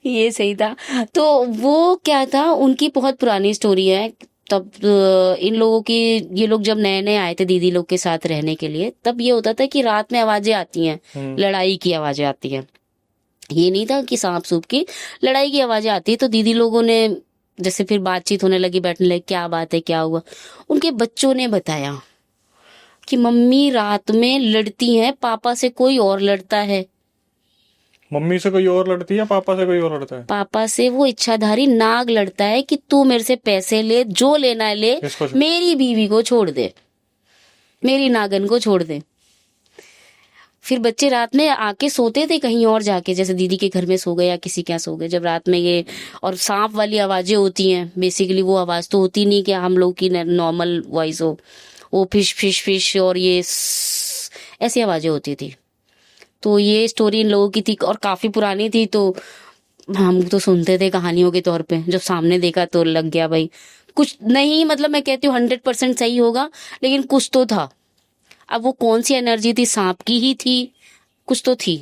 ये सही था। तो वो क्या था, उनकी बहुत पुरानी स्टोरी है। तब इन लोगों की, ये लोग जब नए नए आए थे दीदी लोग के साथ रहने के लिए, तब ये होता था कि रात में आवाजें आती हैं, लड़ाई की आवाजें आती हैं। ये नहीं था कि सांप सूप की, लड़ाई की आवाजें आती है। तो दीदी लोगों ने जैसे फिर बातचीत होने लगी, बैठने लगे, क्या बात है क्या हुआ। उनके बच्चों ने बताया कि मम्मी रात में लड़ती हैं, पापा से कोई और लड़ता है। मम्मी से कोई और लड़ती है, पापा से कोई और लड़ता है? पापा से वो इच्छाधारी नाग लड़ता है कि तू मेरे से पैसे ले, जो लेना है ले, मेरी बीवी को छोड़ दे, मेरी नागन को छोड़ दे। फिर बच्चे रात में आके सोते थे कहीं और जाके, जैसे दीदी के घर में सो गए या किसी के यहाँ सो गए, जब रात में ये, और सांप वाली आवाजें होती हैं बेसिकली, वो आवाज तो होती नहीं कि हम लोग की नॉर्मल वॉइस हो, वो फिश फिश फिश और ये ऐसी आवाजें होती थी। तो ये स्टोरी इन लोगों की थी और काफी पुरानी थी, तो हम तो सुनते थे कहानियों के तौर पे। जब सामने देखा तो लग गया भाई कुछ नहीं, मतलब मैं कहती हूँ 100% सही होगा, लेकिन कुछ तो था। अब वो कौन सी एनर्जी थी, सांप की ही थी, कुछ तो थी।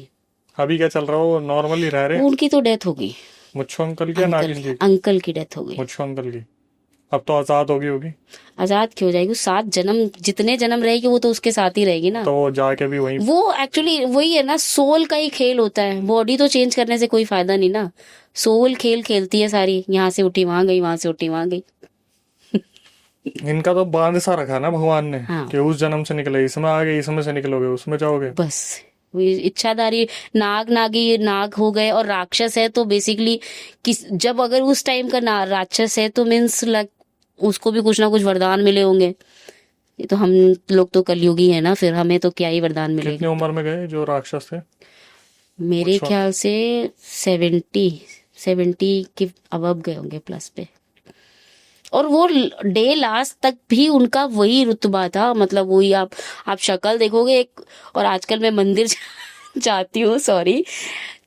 अभी क्या चल रहा है? वो नॉर्मली रह रहे? उनकी तो डेथ हो गई, मुच्छो अंकल की, नागिन जी? अंकल की डेथ हो गई। मुच्छो अंकल की अब तो आजाद होगी होगी? आजाद क्यों हो जाएगी? 7 जन्म, जितने जन्म रहेगी वो तो उसके साथ ही रहेगी ना। तो वो जाके भी वही, वो एक्चुअली वही है ना, सोल का ही खेल होता है। बॉडी तो चेंज करने से कोई फायदा नहीं ना, सोल खेल खेलती है सारी, यहाँ से उठी वहां गई, वहां से उठी वहां गई। इनका तो बांध सा रखा ना भगवान ने, हाँ। कि उस जन्म से निकले, इसमें आ गए, इसमें से निकलोगे उसमें जाओगे, बस इच्छाधारी नाग नागी नाग हो गए। और राक्षस है तो बेसिकली किस, जब अगर उस टाइम का राक्षस है तो मीन्स लाइक उसको भी कुछ ना कुछ वरदान मिले होंगे। ये तो हम लोग तो कलयुगी है ना, फिर हमें तो क्या ही वरदान मिलेगा। कितनी उम्र में गए जो राक्षस थे? मेरे ख्याल से 70 के अबव गए होंगे, प्लस पे। और वो डे लास्ट तक भी उनका वही रुतबा था, मतलब वही आप शक्ल देखोगे एक। और आजकल मैं मंदिर जाती हूँ, सॉरी,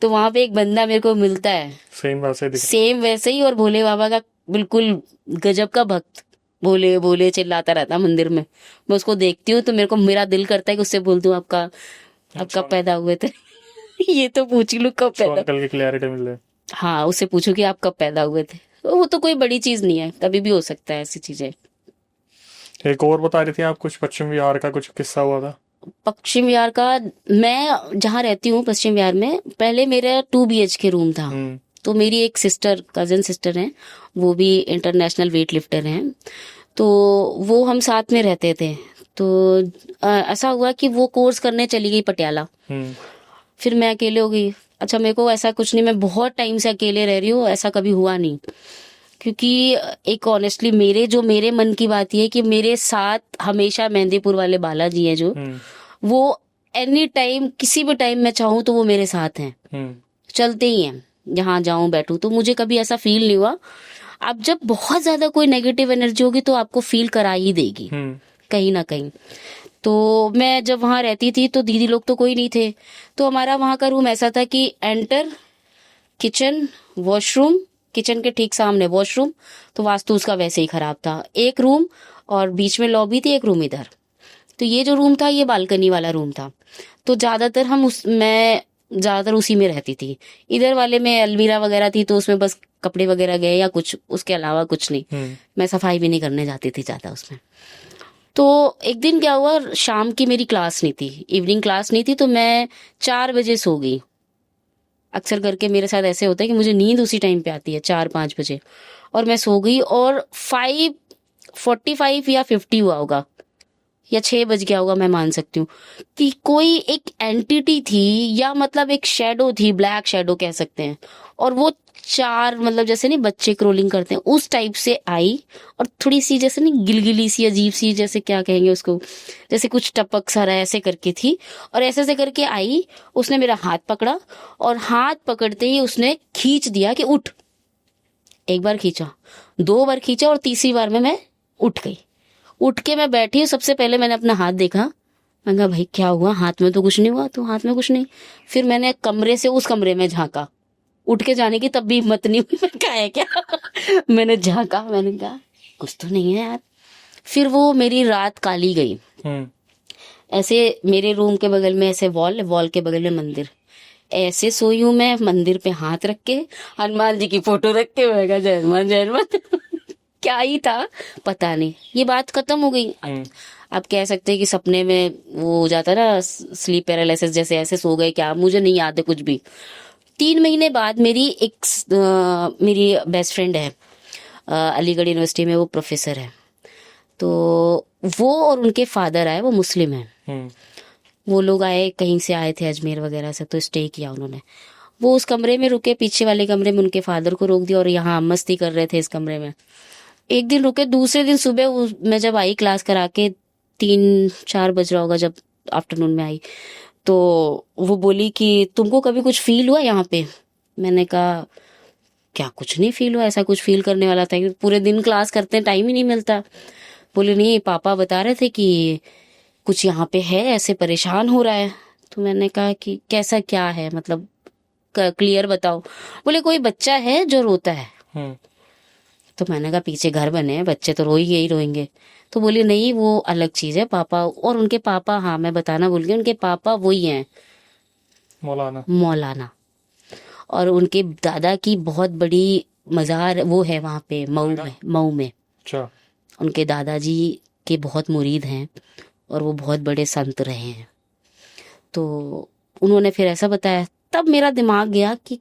तो वहां पे एक बंदा मेरे को मिलता है, सेम वैसे ही, और भोले बाबा का बिल्कुल गजब का भक्त, बोले बोले चिल्लाता रहता मंदिर में। मैं उसको देखती हूँ तो मेरे को, मेरा दिल करता है कि उससे बोल दूं आपका पैदा हुए थे ये तो पूछ लूं कब पैदा, अंकल की क्लैरिटी मिल जाए। हाँ, उससे पूछू कि आप कब पैदा हुए थे। वो तो कोई बड़ी चीज नहीं है, कभी भी हो सकता है ऐसी चीजें। एक और बता रही थी आप, कुछ पश्चिम विहार का कुछ किस्सा हुआ था। पश्चिम विहार का, मैं जहाँ रहती हूँ पश्चिम विहार में, पहले मेरा 2 BHK रूम था। तो मेरी एक सिस्टर, कजन सिस्टर हैं, वो भी इंटरनेशनल वेट लिफ्टर हैं, तो वो हम साथ में रहते थे। तो ऐसा हुआ कि वो कोर्स करने चली गई पटियाला, फिर मैं अकेले हो गई। अच्छा, मेरे को ऐसा कुछ नहीं, मैं बहुत टाइम से अकेले रह रही हूँ, ऐसा कभी हुआ नहीं। क्योंकि एक ऑनेस्टली मेरे मन की बात ये है कि मेरे साथ हमेशा मेहंदीपुर वाले बालाजी हैं जो, वो एनी टाइम, किसी भी टाइम मैं चाहूँ तो वो मेरे साथ हैं, चलते ही हैं, जहाँ जाऊं बैठूं, तो मुझे कभी ऐसा फील नहीं हुआ। अब जब बहुत ज्यादा कोई नेगेटिव एनर्जी होगी तो आपको फील करा ही देगी कहीं ना कहीं। तो मैं जब वहां रहती थी तो दीदी लोग तो कोई नहीं थे, तो हमारा वहां का रूम ऐसा था कि एंटर, किचन, वॉशरूम, किचन के ठीक सामने वॉशरूम, तो वास्तु उसका वैसे ही खराब था, एक रूम और बीच में लॉबी थी, एक रूम इधर। तो ये जो रूम था ये बालकनी वाला रूम था, तो मैं ज्यादातर उसी में रहती थी। इधर वाले में अलमीरा वगैरह थी, तो उसमें बस कपड़े वगैरह गए या कुछ, उसके अलावा कुछ नहीं। मैं सफाई भी नहीं करने जाती थी ज्यादा उसमें। तो एक दिन क्या हुआ, शाम की मेरी क्लास नहीं थी, इवनिंग क्लास नहीं थी, तो मैं 4 बजे सो गई। अक्सर करके मेरे साथ ऐसे होता है कि मुझे नींद उसी टाइम पे आती है, 4-5 बजे, और मैं सो गई। और 5:45 या 50 हुआ होगा, या 6 बज गया होगा, मैं मान सकती हूँ कि कोई एक एंटिटी थी, या मतलब एक शेडो थी, ब्लैक शेडो कह सकते हैं, और वो चार, मतलब जैसे नहीं बच्चे क्रोलिंग करते हैं उस टाइप से आई, और थोड़ी सी जैसे नहीं गिलगिली सी, अजीब सी, जैसे क्या कहेंगे उसको, जैसे कुछ टपक सा रहा है ऐसे करके थी, और ऐसे ऐसे करके आई। उसने मेरा हाथ पकड़ा, और हाथ पकड़ते ही उसने खींच दिया कि उठ। एक बार खींचा, 2 बार खींचा, और तीसरी बार में मैं उठ गई। उठ के मैं बैठी, सबसे पहले मैंने अपना हाथ देखा, मैं कहा भाई क्या हुआ, हाथ में तो कुछ नहीं हुआ, तो हाथ में कुछ नहीं। फिर मैंने कमरे से उस कमरे में झांका, उठ के जाने की तब भी हिम्मत नहीं हुई, मैं कहा है क्या मैंने झांका, मैंने कहा कुछ तो नहीं है यार। फिर वो मेरी रात काली गई। ऐसे मेरे रूम के बगल में ऐसे वॉल के बगल में मंदिर, ऐसे सोई हूं मैं, मंदिर पे हाथ रख के, हनुमान जी की फोटो रख के, मैं कहा जय हनुमान जय हनुमान क्या ही था पता नहीं। ये बात खत्म हो गई। आप कह सकते हैं कि सपने में वो हो जाता ना, स्लीप पैरालिसिस जैसे, ऐसे सो गए क्या, मुझे नहीं याद है कुछ भी। 3 महीने बाद मेरी बेस्ट फ्रेंड है, अलीगढ़ यूनिवर्सिटी में वो प्रोफेसर है, तो वो और उनके फादर आए, वो मुस्लिम है। वो लोग आए, कहीं से आए थे, अजमेर वगैरह से, तो स्टे किया उन्होंने। वो उस कमरे में रुके, पीछे वाले कमरे में उनके फादर को रोक दिया, और यहाँ मस्ती कर रहे थे इस कमरे में। एक दिन रुके, दूसरे दिन सुबह मैं जब आई क्लास करा के, 3-4 बज रहा होगा जब आफ्टरनून में आई, तो वो बोली कि तुमको कभी कुछ फील हुआ यहाँ पे। मैंने कहा क्या कुछ नहीं फील हुआ, ऐसा कुछ फील करने वाला था, पूरे दिन क्लास करते हैं, टाइम ही नहीं मिलता। बोली नहीं, पापा बता रहे थे कि कुछ यहाँ पे है, ऐसे परेशान हो रहा है। तो मैंने कहा कि कैसा क्या है, मतलब क्लियर बताओ। बोले कोई बच्चा है जो रोता है। तो मैंने कहा पीछे घर बने हैं, बच्चे तो रोएंगे ही रोएंगे। तो बोली नहीं वो अलग चीज है, पापा, और उनके पापा, हाँ मैं बताना भूल गई, उनके पापा वही हैं, मौलाना। और उनके दादा की बहुत बड़ी मजार वो है वहां पे, मऊ में। अच्छा। उनके दादाजी के बहुत मुरीद हैं, और वो बहुत बड़े संत रहे हैं। तो उन्होंने फिर ऐसा बताया, तब मेरा दिमाग गया कि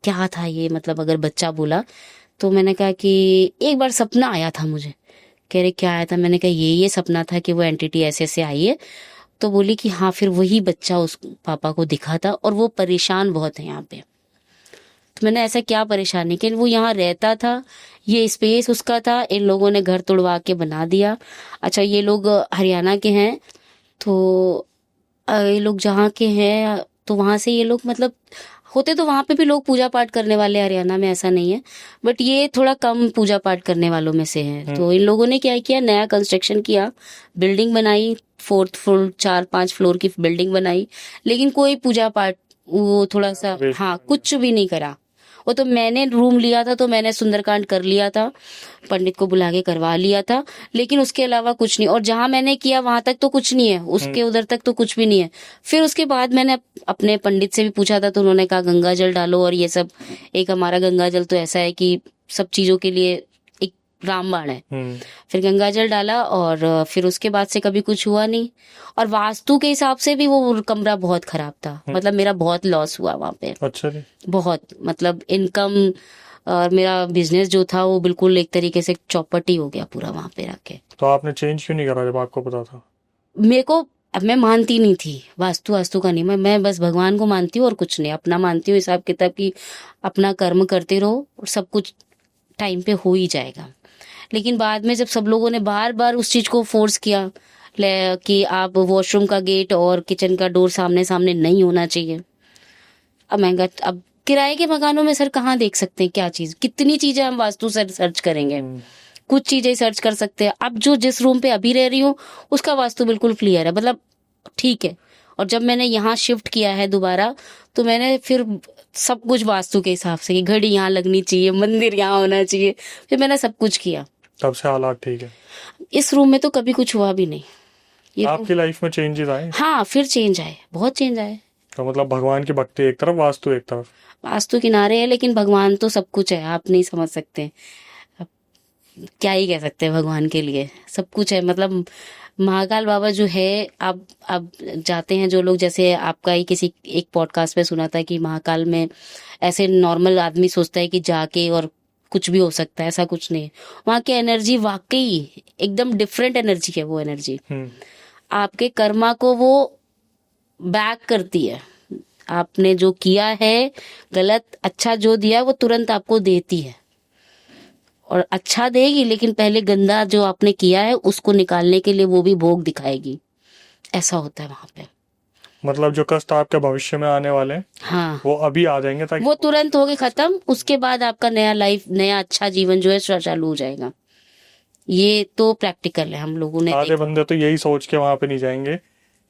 क्या था ये, मतलब अगर बच्चा बोला। तो मैंने कहा कि एक बार सपना आया था मुझे। कह रहे क्या आया था, मैंने कहा ये सपना था कि वो एंटिटी ऐसे ऐसे आई है। तो बोली कि हाँ, फिर वही बच्चा उस पापा को दिखा था, और वो परेशान बहुत है यहाँ पे। तो मैंने ऐसा क्या परेशानी, कि वो यहाँ रहता था, ये स्पेस उसका था, इन लोगों ने घर तोड़वा के बना दिया। अच्छा, ये लोग हरियाणा के हैं, तो ये लोग जहाँ के हैं, तो वहां से ये लोग, मतलब होते तो वहां पे भी लोग पूजा पाठ करने वाले, हरियाणा में ऐसा नहीं है, बट ये थोड़ा कम पूजा पाठ करने वालों में से है। तो इन लोगों ने क्या किया, नया कंस्ट्रक्शन किया, बिल्डिंग बनाई, 4th फ्लोर, 4-5 फ्लोर की बिल्डिंग बनाई, लेकिन कोई पूजा पाठ, वो थोड़ा सा, हाँ, कुछ भी नहीं करा। वो तो मैंने रूम लिया था, तो मैंने सुंदरकांड कर लिया था, पंडित को बुला के करवा लिया था, लेकिन उसके अलावा कुछ नहीं। और जहां मैंने किया वहां तक तो कुछ नहीं है, उसके उधर तक तो कुछ भी नहीं है। फिर उसके बाद मैंने अपने पंडित से भी पूछा था, तो उन्होंने कहा गंगा जल डालो, और ये सब, एक हमारा गंगा जल तो ऐसा है कि सब चीजों के लिए एक रामबाण है। फिर गंगा जल डाला और फिर उसके बाद से कभी कुछ हुआ नहीं। और वास्तु के हिसाब से भी वो कमरा बहुत खराब था, मतलब मेरा बहुत लॉस हुआ वहां पे। अच्छा जी। बहुत, मतलब इनकम और मेरा बिजनेस जो था वो बिल्कुल एक तरीके से चौपट ही हो गया पूरा वहां पे रख के। तो आपने चेंज क्यों नहीं करा जब आपको पता था? मेरे को, अब मैं मानती नहीं थी वास्तु का नहीं, मैं बस भगवान को मानती हूँ और कुछ नहीं, अपना मानती हूँ हिसाब किताब की। अपना कर्म करते रहो और सब कुछ टाइम पे हो ही जाएगा। लेकिन बाद में जब सब लोगों ने बार बार उस चीज को फोर्स किया कि आप वॉशरूम का गेट और किचन का डोर सामने सामने नहीं होना चाहिए। अब किराए के मकानों में सर कहाँ देख सकते हैं क्या चीज, कितनी चीजें हम वास्तु से सर्च करेंगे, कुछ चीजें सर्च कर सकते हैं। अब जो जिस रूम पे अभी रह रही हूँ उसका वास्तु बिल्कुल क्लियर है, मतलब ठीक है। और जब मैंने यहाँ शिफ्ट किया है दोबारा, तो मैंने फिर सब कुछ वास्तु के हिसाब से, कि घड़ी यहाँ लगनी चाहिए, मंदिर यहाँ होना चाहिए, फिर मैंने सब कुछ किया। तब से हालात ठीक है? इस रूम में तो कभी कुछ हुआ भी नहीं। ये आपकी लाइफ में चेंजेस आए? हाँ, फिर चेंज आए, बहुत चेंज आए। तो मतलब भगवान की भक्ति एक तरफ, वास्तु एक तरफ। वास्तु किनारे है, लेकिन भगवान तो सब कुछ है, आप नहीं समझ सकते। अब क्या ही कह सकते हैं, भगवान के लिए सब कुछ है। मतलब महाकाल बाबा जो है, आप जाते हैं जो लोग, जैसे आपका ही किसी एक पॉडकास्ट पे सुना था कि महाकाल में ऐसे नॉर्मल आदमी सोचता है कि जाके और कुछ भी हो सकता है, ऐसा कुछ नहीं है। वहाँ की एनर्जी वाकई एकदम डिफरेंट एनर्जी है। वो एनर्जी आपके कर्मा को वो बैक करती है। आपने जो किया है गलत, अच्छा जो दिया वो तुरंत आपको देती है, और अच्छा देगी, लेकिन पहले गंदा जो आपने किया है उसको निकालने के लिए वो भी भोग दिखाएगी। ऐसा होता है वहां पे। मतलब जो कष्ट आपके भविष्य में आने वाले हैं, हाँ, वो अभी आ जाएंगे, ताकि वो तुरंत होके खत्म। उसके बाद आपका नया लाइफ, नया अच्छा जीवन जो है चालू हो जाएगा। ये तो प्रैक्टिकल है, हम लोगों ने आधे बंदे तो यही सोच के वहां पे नहीं जाएंगे।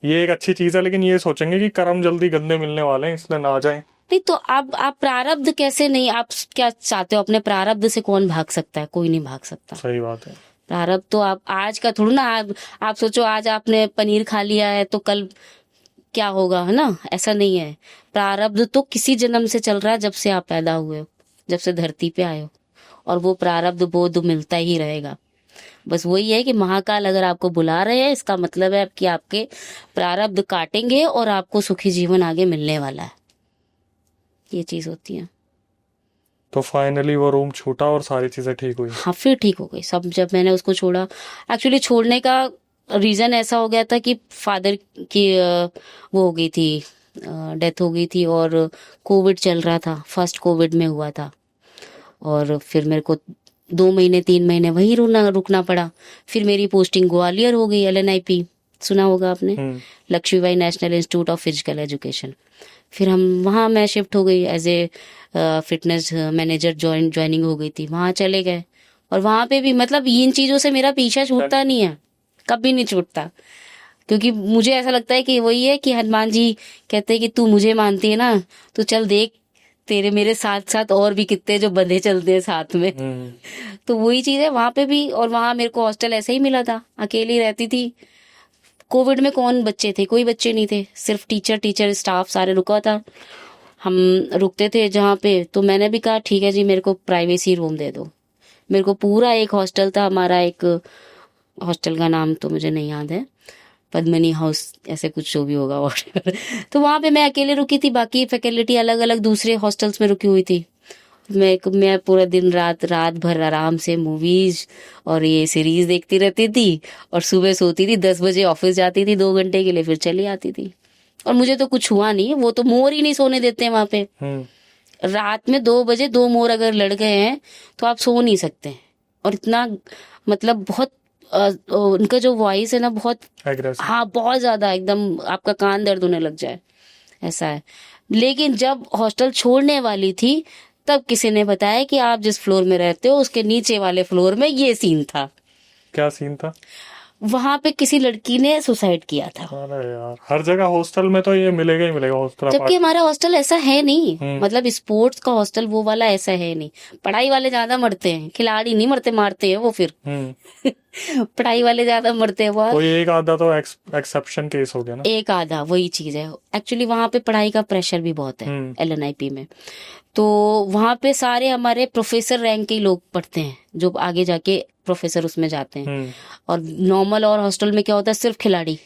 ये एक अच्छी चीज है, लेकिन ये सोचेंगे कि कर्म जल्दी गंदे मिलने वाले हैं, इसलिए ना जाएं। नहीं तो आप प्रारब्ध कैसे नहीं, आप क्या चाहते हो? अपने प्रारब्ध से कौन भाग सकता है? कोई नहीं भाग सकता। सही बात है। प्रारब्ध तो आप आज का थोड़ा ना, आप सोचो आज आपने पनीर खा लिया है तो कल क्या होगा, है ना? ऐसा नहीं है। प्रारब्ध तो किसी जन्म से चल रहा है, जब से आप पैदा हुए हो, जब से धरती पे आए हो, और वो प्रारब्ध बोध मिलता ही रहेगा। बस वही है कि महाकाल अगर आपको बुला रहे हैं, इसका मतलब है कि आपके प्रारब्ध काटेंगे और आपको सुखी जीवन आगे मिलने वाला है। ये चीज होती है। तो फाइनली वो रूम छूटा और सारी चीजें ठीक हुई? हाँ, फिर ठीक हो गई सब। जब मैंने उसको छोड़ा, एक्चुअली छोड़ने का रीजन ऐसा हो गया था कि फादर की वो हो गई थी, डेथ हो गई थी, और कोविड चल रहा था, फर्स्ट कोविड में हुआ था। और फिर मेरे को 2 महीने 3 महीने वहीं रुकना पड़ा। फिर मेरी पोस्टिंग ग्वालियर हो गई, LNIP सुना होगा आपने, Lakshmibai national institute of physical education. फिर वहाँ मैं शिफ्ट हो गई, as a fitness manager joining हो गई थी, वहाँ चले गए। और वहाँ पे भी मतलब इन चीज़ों से मेरा पीछा छूटता नहीं है, कभी नहीं छूटता। क्योंकि मुझे ऐसा लगता है कि वही है कि हनुमान जी कहते हैं कि तू मुझे मानती है ना, तो चल देख तेरे मेरे साथ साथ और भी कितने जो बंधे चलते हैं साथ में। तो वही चीज़ है वहाँ पे भी। और वहाँ मेरे को हॉस्टल ऐसे ही मिला था, अकेली रहती थी। कोविड में कौन बच्चे थे? कोई बच्चे नहीं थे, सिर्फ टीचर स्टाफ सारे रुका था। हम रुकते थे जहाँ पे, तो मैंने भी कहा ठीक है जी, मेरे को प्राइवेसी रूम दे दो। मेरे को पूरा एक हॉस्टल था हमारा, एक हॉस्टल का नाम तो मुझे नहीं याद है, पद्मिनी हाउस ऐसे कुछ जो भी होगा whatever। तो वहाँ पे मैं अकेले रुकी थी, बाकी फैकल्टी अलग अलग दूसरे हॉस्टल्स में रुकी हुई थी। मैं पूरा दिन रात भर आराम से मूवीज और ये सीरीज देखती रहती थी, और सुबह सोती थी, 10 बजे ऑफिस जाती थी 2 घंटे के लिए, फिर चली आती थी। और मुझे तो कुछ हुआ नहीं, वो तो मोर ही नहीं सोने देते हैं वहां पे। रात में 2 बजे 2 मोर अगर लड़ गए हैं तो आप सो नहीं सकते। और इतना मतलब बहुत उनका जो वॉइस है ना, बहुत Aggressive। हाँ, बहुत ज्यादा, एकदम आपका कान दर्द होने लग जाए, ऐसा है। लेकिन जब हॉस्टल छोड़ने वाली थी, तब किसी ने बताया कि आप जिस फ्लोर में रहते हो उसके नीचे वाले फ्लोर में ये सीन था। क्या सीन था? वहां पे किसी लड़की ने सुसाइड किया था। अरे यार, हर जगह हॉस्टल में तो ये मिलेगा ही मिलेगा हॉस्टल। जबकि हमारा हॉस्टल ऐसा है नहीं, मतलब स्पोर्ट्स का हॉस्टल वो वाला ऐसा है नहीं। पढ़ाई वाले ज्यादा मरते हैं, खिलाड़ी नहीं मरते, मारते हैं वो फिर। पढ़ाई वाले ज्यादा मरते हैं बहुत। कोई एक आधा तो एक्सेप्शन केस हो गया ना। एक आधा, वही चीज है एक्चुअली। वहां पे पढ़ाई का प्रेशर भी बहुत है LNIP में। तो वहां पे सारे हमारे प्रोफेसर रैंक के ही लोग पढ़ते हैं जो आगे जाके प्रोफेसर उसमें जाते हैं। और नॉर्मल और हॉस्टल में क्या होता है, सिर्फ खिलाड़ी।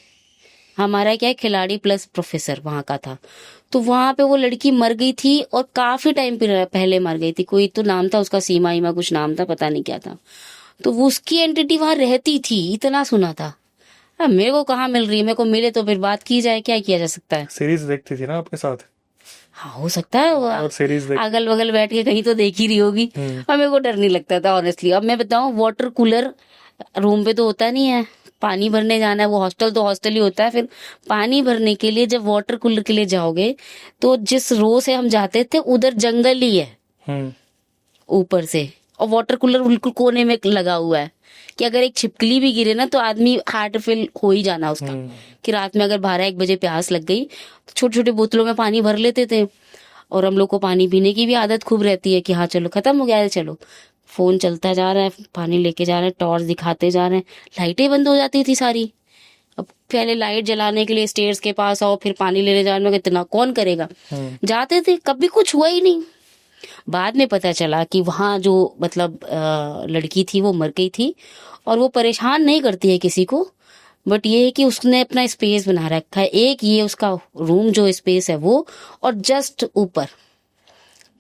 हमारा क्या है, खिलाड़ी प्लस प्रोफेसर वहां का था। तो वहां पे वो लड़की मर गई थी और काफी टाइम पहले मर गई थी। कोई तो नाम था उसका, सीमा ईमा कुछ नाम था, पता नहीं क्या था। तो वो उसकी एंटिटी वहां रहती थी, इतना सुना था। अब मेरे को कहाँ मिल रही है, मेरे को मिले तो फिर बात की जाए, क्या किया जा सकता है। सीरीज देखती थी ना आपके साथ? हाँ हो सकता है और सीरीज देख अगल बगल बैठ के कहीं तो देख ही रही होगी। और मेरे को डर नहीं लगता था ऑनेस्टली। अब मैं बताऊं, वाटर कूलर रूम पे तो होता नहीं है, पानी भरने जाना है, वो हॉस्टल तो हॉस्टल ही होता है। फिर पानी भरने के लिए जब वाटर कूलर के लिए जाओगे तो जिस रो से हम जाते थे उधर जंगल ही है ऊपर से, और वाटर कूलर बिल्कुल कोने में लगा हुआ है कि अगर एक छिपकली भी गिरे ना तो आदमी हार्ट फेल हो ही जाना उसका। कि रात में अगर 12-1 बजे प्यास लग गई तो छोटे छोटे बोतलों में पानी भर लेते थे। और हम लोग को पानी पीने की भी आदत खूब रहती है कि हाँ चलो खत्म हो गया है, चलो फोन चलता जा रहा है, पानी लेके जा रहे हैं, टॉर्च दिखाते जा रहे हैं। लाइटें बंद हो जाती थी सारी। अब पहले लाइट जलाने के लिए स्टेयर्स के पास आओ, फिर पानी लेने जाने में इतना कौन करेगा। जाते थे, कभी कुछ हुआ ही नहीं। बाद में पता चला कि वहाँ जो मतलब लड़की थी वो मर गई थी। और वो परेशान नहीं करती है किसी को, बट ये है कि उसने अपना स्पेस बना रखा है। एक ये उसका रूम जो स्पेस है वो, और जस्ट ऊपर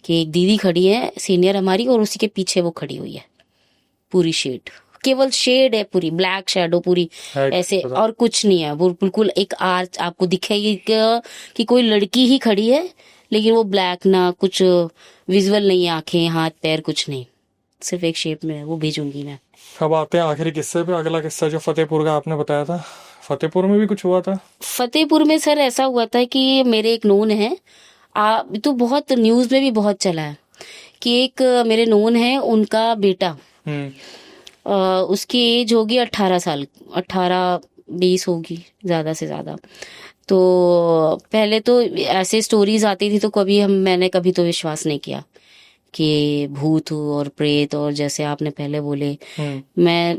कि एक दीदी खड़ी है सीनियर हमारी, और उसी के पीछे वो खड़ी हुई है। पूरी शेड, केवल शेड है, पूरी ब्लैक शेडो पूरी ऐसे, और कुछ नहीं है। वो बिल्कुल एक आर्च आपको दिखेगी कि कोई लड़की ही खड़ी है, लेकिन वो ब्लैक, ना कुछ विजुअल नहीं है, आंखें हाथ पैर कुछ नहीं, सिर्फ एक शेप में है। वो भेजूंगी मैं। अब आते हैं आखिरी किस्से पे। अगला किस्सा जो फतेहपुर का आपने बताया था, फतेहपुर में भी कुछ हुआ था? फतेहपुर में सर ऐसा हुआ था कि मेरे एक नोन है, तो बहुत न्यूज में भी बहुत चला है कि एक मेरे नोन है, उनका बेटा, उसकी एज होगी 18 साल, 18-20 होगी ज्यादा से ज्यादा। तो पहले तो ऐसे स्टोरीज आती थी तो मैंने कभी तो विश्वास नहीं किया कि भूत और प्रेत, और जैसे आपने पहले बोले, मैं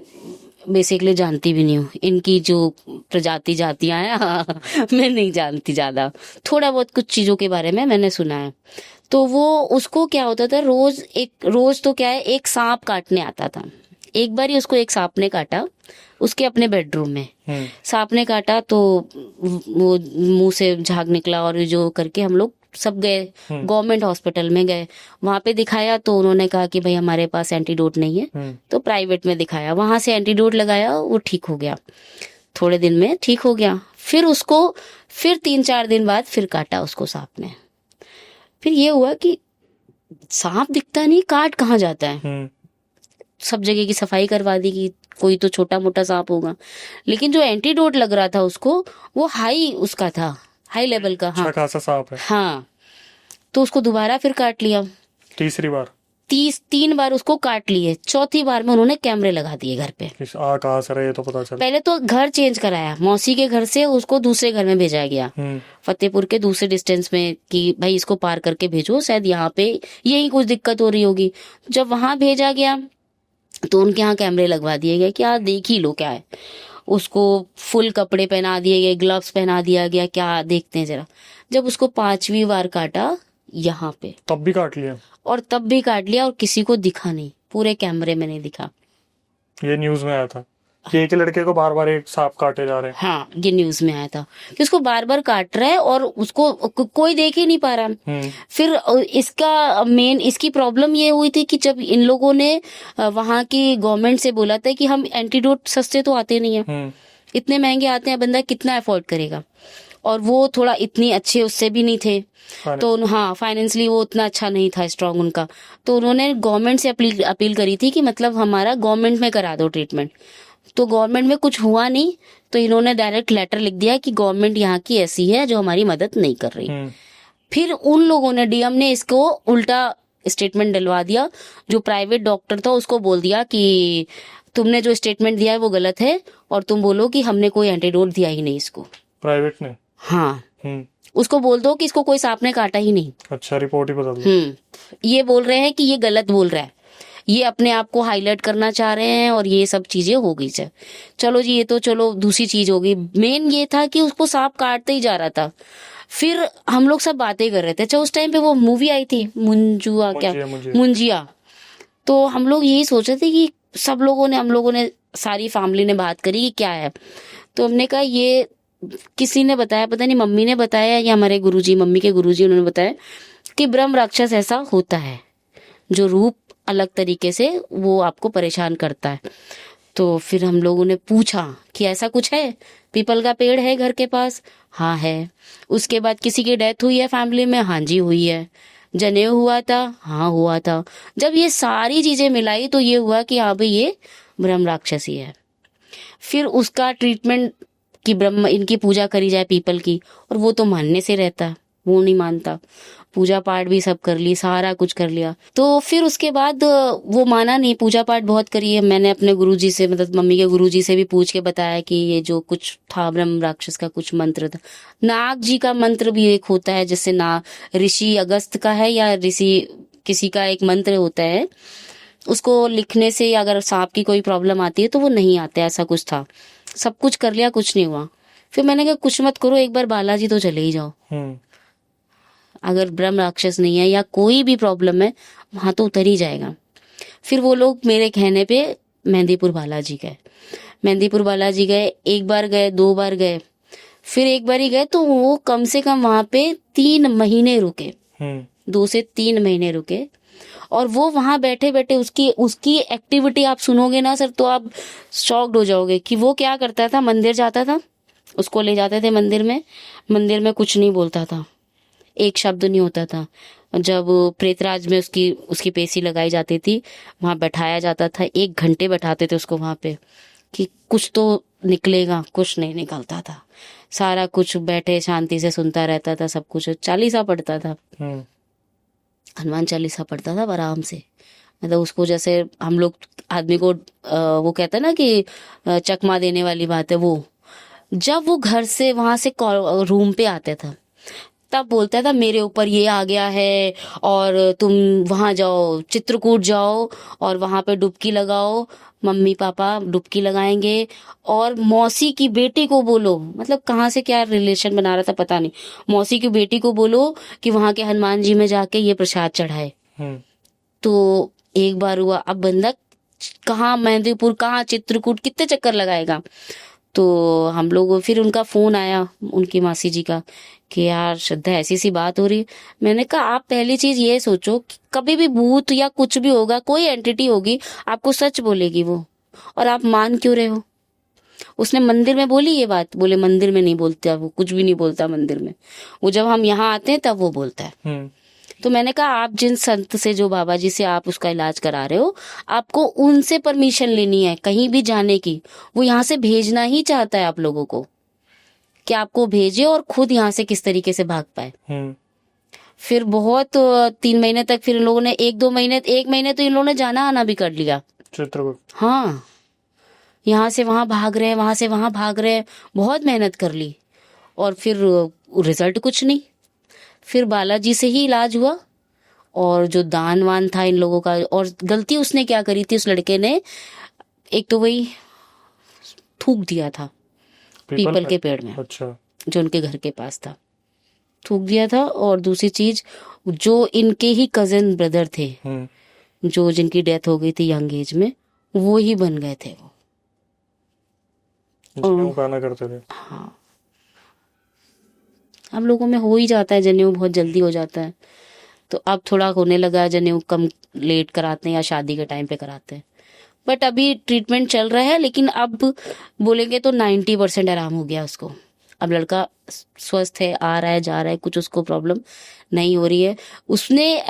बेसिकली जानती भी नहीं हूँ इनकी जो प्रजाति जातियां हैं। मैं नहीं जानती ज्यादा, थोड़ा बहुत कुछ चीजों के बारे में मैंने सुना है। तो वो उसको क्या होता था, रोज तो क्या है, एक सांप काटने आता था। एक बार ही उसको एक सांप ने काटा उसके अपने बेडरूम में। सांप ने काटा तो वो मुंह से झाग निकला, और जो करके हम लोग सब गए गवर्नमेंट हॉस्पिटल में गए। वहां पे दिखाया तो उन्होंने कहा कि भाई हमारे पास एंटीडोट नहीं है। तो प्राइवेट में दिखाया, वहां से एंटीडोट लगाया, वो ठीक हो गया, थोड़े दिन में ठीक हो गया। फिर उसको फिर 3-4 दिन बाद फिर काटा उसको सांप ने। फिर ये हुआ कि सांप दिखता नहीं, काट कहाँ जाता है। सब जगह की सफाई करवा दी कि कोई तो छोटा मोटा सांप होगा, लेकिन जो एंटीडोट लग रहा था उसको, वो हाई उसका था, हाई लेवल का। हाँ खासा सांप है। हाँ, तो उसको दोबारा फिर काट लिया। तीसरी बार 3 बार उसको काट लिए। चौथी बार में उन्होंने कैमरे लगा दिए घर पे। कहाँ से रहे तो पता चला। पहले तो घर चेंज कराया, मौसी के घर से उसको दूसरे घर में भेजा गया, फतेहपुर के दूसरे डिस्टेंस में, कि भाई इसको पार करके भेजो, शायद यहाँ पे यही कुछ दिक्कत हो रही होगी। जब वहां भेजा गया तो उनके यहाँ कैमरे लगवा दिए गए कि आप देख ही लो क्या है। उसको फुल कपड़े पहना दिए गए, ग्लव्स पहना दिया गया, क्या देखते हैं जरा। जब उसको 5वीं बार काटा यहाँ पे, तब भी काट लिया? और तब भी काट लिया, और किसी को दिखा नहीं, पूरे कैमरे में नहीं दिखा। ये न्यूज में आया था कि एक लड़के को बार बार एक सांप काटे जा रहे हैं। हाँ, ये न्यूज में आया था कि उसको बार बार काट रहा है और उसको कोई देख ही नहीं पा रहा। फिर इसकी प्रॉब्लम ये हुई थी कि जब इन लोगों ने वहां की गवर्नमेंट से बोला था कि हम एंटीडोट सस्ते तो आते नहीं है, इतने महंगे आते हैं, बंदा कितना अफोर्ड करेगा। और वो थोड़ा इतनी अच्छे उससे भी नहीं थे, तो हाँ फाइनेंशियली वो उतना अच्छा नहीं था स्ट्रांग उनका। तो उन्होंने गवर्नमेंट से अपील करी थी कि मतलब हमारा गवर्नमेंट में करा दो ट्रीटमेंट। तो गवर्नमेंट में कुछ हुआ नहीं, तो इन्होंने डायरेक्ट लेटर लिख दिया कि गवर्नमेंट यहाँ की ऐसी है जो हमारी मदद नहीं कर रही। फिर उन लोगों ने, डीएम ने इसको उल्टा स्टेटमेंट डलवा दिया। जो प्राइवेट डॉक्टर था उसको बोल दिया कि तुमने जो स्टेटमेंट दिया है वो गलत है, और तुम बोलो कि हमने कोई एंटीडोट दिया ही नहीं इसको। प्राइवेट ने? हाँ, उसको बोल दो कि इसको कोई सांप ने काटा ही नहीं। अच्छा, रिपोर्ट ही बदल दो। ये बोल रहे हैं कि ये गलत बोल रहा है। ये अपने आप को हाईलाइट करना चाह रहे हैं और ये सब चीजें हो गई है। चलो जी, ये तो चलो दूसरी चीज हो गई। मेन ये था कि उसको सांप काटते ही जा रहा था। फिर हम लोग सब बातें कर रहे थे। अच्छा, उस टाइम पे वो मूवी आई थी मुंजुआ, क्या मुझे मुंजिया। तो हम लोग यही सोच रहे थे कि हम लोगों ने सारी फैमिली ने बात करी कि क्या है। तो हमने कहा ये किसी ने बताया, पता नहीं मम्मी ने बताया या हमारे गुरुजी, मम्मी के गुरुजी, उन्होंने बताया कि ब्रह्म राक्षस ऐसा होता है जो रूप अलग तरीके से वो आपको परेशान करता है। तो फिर हम लोगों ने पूछा कि ऐसा कुछ है, पीपल का पेड़ है घर के पास? हाँ है। उसके बाद किसी की डेथ हुई है फैमिली में? हाँ जी हुई है। जनेऊ हुआ था? हाँ हुआ था। जब ये सारी चीजें मिलाई तो ये हुआ कि हाँ भाई ये ब्रह्म राक्षस ही है। फिर उसका ट्रीटमेंट कि ब्रह्म इनकी पूजा करी जाए पीपल की, और वो तो मानने से रहता, वो नहीं मानता। पूजा पाठ भी सब कर ली, सारा कुछ कर लिया। तो फिर उसके बाद वो माना नहीं। पूजा पाठ बहुत करी है। मैंने अपने गुरुजी से, मतलब मम्मी के गुरुजी से भी पूछ के बताया कि ये जो कुछ था ब्रह्म राक्षस का कुछ मंत्र था। नाग जी का मंत्र भी एक होता है, जैसे ना ऋषि अगस्त का है या ऋषि किसी का एक मंत्र होता है, उसको लिखने से अगर सांप की कोई प्रॉब्लम आती है तो वो नहीं आते, ऐसा कुछ था। सब कुछ कर लिया, कुछ नहीं हुआ। फिर मैंने कहा कुछ मत करो, एक बार बालाजी तो चले ही जाओ। अगर ब्रह्म राक्षस नहीं है या कोई भी प्रॉब्लम है, वहां तो उतर ही जाएगा। फिर वो लोग मेरे कहने पे मेहंदीपुर बालाजी गए। मेहंदीपुर बालाजी गए, एक बार गए, 2 बार गए, फिर एक बार ही गए तो वो कम से कम वहां पे 3 महीने रुके। 2 से 3 महीने रुके। और वो वहां बैठे बैठे उसकी उसकी एक्टिविटी आप सुनोगे ना सर, तो आप शॉक्ड हो जाओगे कि वो क्या करता था। मंदिर जाता था, उसको ले जाते थे मंदिर में, मंदिर में कुछ नहीं बोलता था, एक शब्द नहीं होता था। जब प्रेतराज में उसकी उसकी पेशी लगाई जाती थी, वहां बैठाया जाता था, 1 घंटे बैठाते थे उसको वहां पे कि कुछ तो निकलेगा, कुछ नहीं निकलता था। सारा कुछ बैठे शांति से सुनता रहता था, सब कुछ। चालीसा पढ़ता था, हनुमान चालीसा पढ़ता था आराम से। मतलब उसको जैसे हम लोग आदमी को वो कहते हैं ना कि चकमा देने वाली बात है, वो जब वो घर से वहां से रूम पे आता था तब बोलता था मेरे ऊपर ये आ गया है और तुम वहां जाओ, चित्रकूट जाओ और वहां पे डुबकी लगाओ, मम्मी पापा डुबकी लगाएंगे। और मौसी की बेटी को बोलो, मतलब कहाँ से क्या रिलेशन बना रहा था पता नहीं, मौसी की बेटी को बोलो कि वहां के हनुमान जी में जाके ये प्रसाद चढ़ाए। तो एक बार हुआ, अब बंदा कहाँ मेहंदीपुर, कहाँ चित्रकूट, कितने चक्कर लगाएगा। तो हम लोग फिर उनका फोन आया उनकी मासी जी का कि यार श्रद्धा ऐसी सी बात हो रही। मैंने कहा आप पहली चीज ये सोचो कि कभी भी भूत या कुछ भी होगा, कोई एंटिटी होगी, आपको सच बोलेगी वो, और आप मान क्यों रहे हो। उसने मंदिर में बोली ये बात, बोले मंदिर में नहीं बोलता, वो कुछ भी नहीं बोलता मंदिर में, वो जब हम यहाँ आते हैं तब वो बोलता है। तो मैंने कहा आप जिन संत से, जो बाबा जी से आप उसका इलाज करा रहे हो, आपको उनसे परमिशन लेनी है कहीं भी जाने की। वो यहाँ से भेजना ही चाहता है आप लोगों को कि आपको भेजे और खुद यहाँ से किस तरीके से भाग पाए। फिर बहुत 3 महीने तक, फिर इन लोगों ने 1-2 महीने, 1 महीने तो इन लोगों ने जाना आना भी कर लिया चित्रकूट। हाँ, यहाँ से वहां भाग रहे हैं, वहां से वहां भाग रहे हैं, बहुत मेहनत कर ली और फिर रिजल्ट कुछ नहीं। फिर बालाजी से ही इलाज हुआ। और जो दान वान था इन लोगों का, और गलती उसने क्या करी थी उस लड़के ने, एक तो वही थूक दिया था पीपल के पेड़ में। अच्छा। जो उनके घर के पास था, थूक दिया था। और दूसरी चीज, जो इनके ही कजिन ब्रदर थे, जो जिनकी डेथ हो गई थी यंग एज में, वो ही बन गए थे वो गाना करते थे। हाँ, हम लोगों में हो ही जाता है, जनेऊ बहुत जल्दी हो जाता है। तो अब थोड़ा होने लगा, जनेऊ कम लेट कराते हैं या शादी के टाइम पे कराते हैं। बट अभी ट्रीटमेंट चल रहा है, लेकिन अब बोलेंगे तो 90% आराम हो गया उसको। अब लड़का स्वस्थ है, आ रहा है, जा रहा है, कुछ उसको प्रॉब्लम नहीं हो रही है। उसने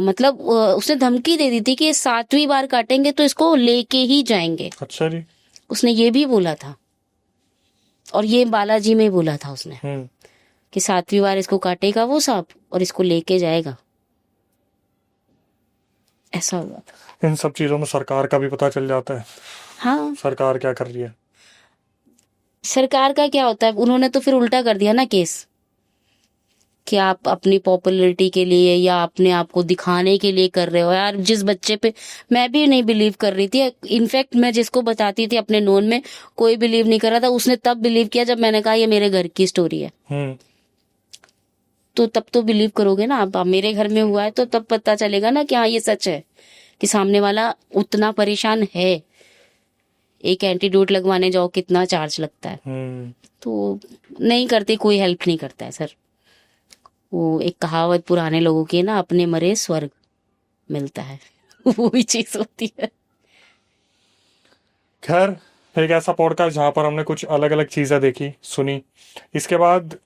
मतलब उसने धमकी दे दी थी कि 7वीं बार काटेंगे तो इसको लेके ही जाएंगे। अच्छा जी। उसने ये भी बोला था, और ये बालाजी में बोला था उसने कि 7वीं बार इसको काटेगा वो सांप और इसको लेके जाएगा। ऐसा हुआ था। इन सब चीजों में सरकार का भी पता चल जाता है। हाँ, सरकार क्या कर रही है। सरकार का क्या होता है, उन्होंने तो फिर उल्टा कर दिया ना केस, कि आप अपनी पॉपुलैरिटी के लिए या अपने आप को दिखाने के लिए कर रहे हो। यार जिस बच्चे पे मैं भी नहीं बिलीव कर रही थी, इनफैक्ट मैं जिसको बताती थी अपने नोन में कोई बिलीव नहीं कर रहा था, उसने तब बिलीव किया जब मैंने कहा ये मेरे घर की स्टोरी है। तो तब तो बिलीव करोगे ना आप। मेरे घर में हुआ है तो तब पता चलेगा ना कि हाँ ये सच है, कि सामने वाला उतना परेशान है। एक एंटीडोट लगवाने जाओ कितना चार्ज लगता है। तो नहीं करते, कोई हेल्प नहीं करता है सर। वो एक कहावत पुराने लोगों की है ना, अपने मरे स्वर्ग मिलता है वो ही चीज होती है। खैर, एक ऐसा पॉडकास्ट जहाँ पर हमने कुछ अलग अलग चीज़ें देखी, सुनी। इसके बाद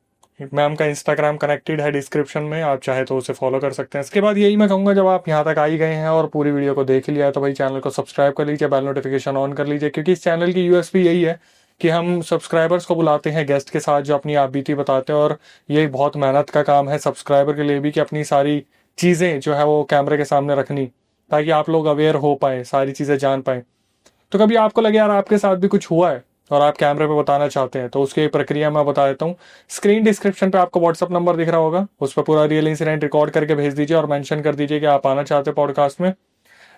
मैम का इंस्टाग्राम कनेक्टेड है डिस्क्रिप्शन में, आप चाहे तो उसे फॉलो कर सकते हैं। इसके बाद यही मैं कहूँगा, जब आप यहाँ तक आ ही गए हैं और पूरी वीडियो को देख लिया है तो भाई चैनल को सब्सक्राइब कर लीजिए, बेल नोटिफिकेशन ऑन कर लीजिए, क्योंकि इस चैनल की यूएसपी यही है कि हम सब्सक्राइबर्स को बुलाते हैं गेस्ट के साथ जो अपनी आप बीती बताते हैं। और ये बहुत मेहनत का काम है सब्सक्राइबर के लिए भी कि अपनी सारी चीज़ें जो है वो कैमरे के सामने रखनी, ताकि आप लोग अवेयर हो पाए, सारी चीज़ें जान पाए। तो कभी आपको लगे यार आपके साथ भी कुछ हुआ है और आप कैमरे पे बताना चाहते हैं, तो उसकी प्रक्रिया मैं बता देता हूँ। स्क्रीन डिस्क्रिप्शन पे आपको व्हाट्सअप नंबर दिख रहा होगा, उस पर पूरा रियल इंसिडेंट रिकॉर्ड करके भेज दीजिए और मेंशन कर दीजिए कि आप आना चाहते हैं पॉडकास्ट में।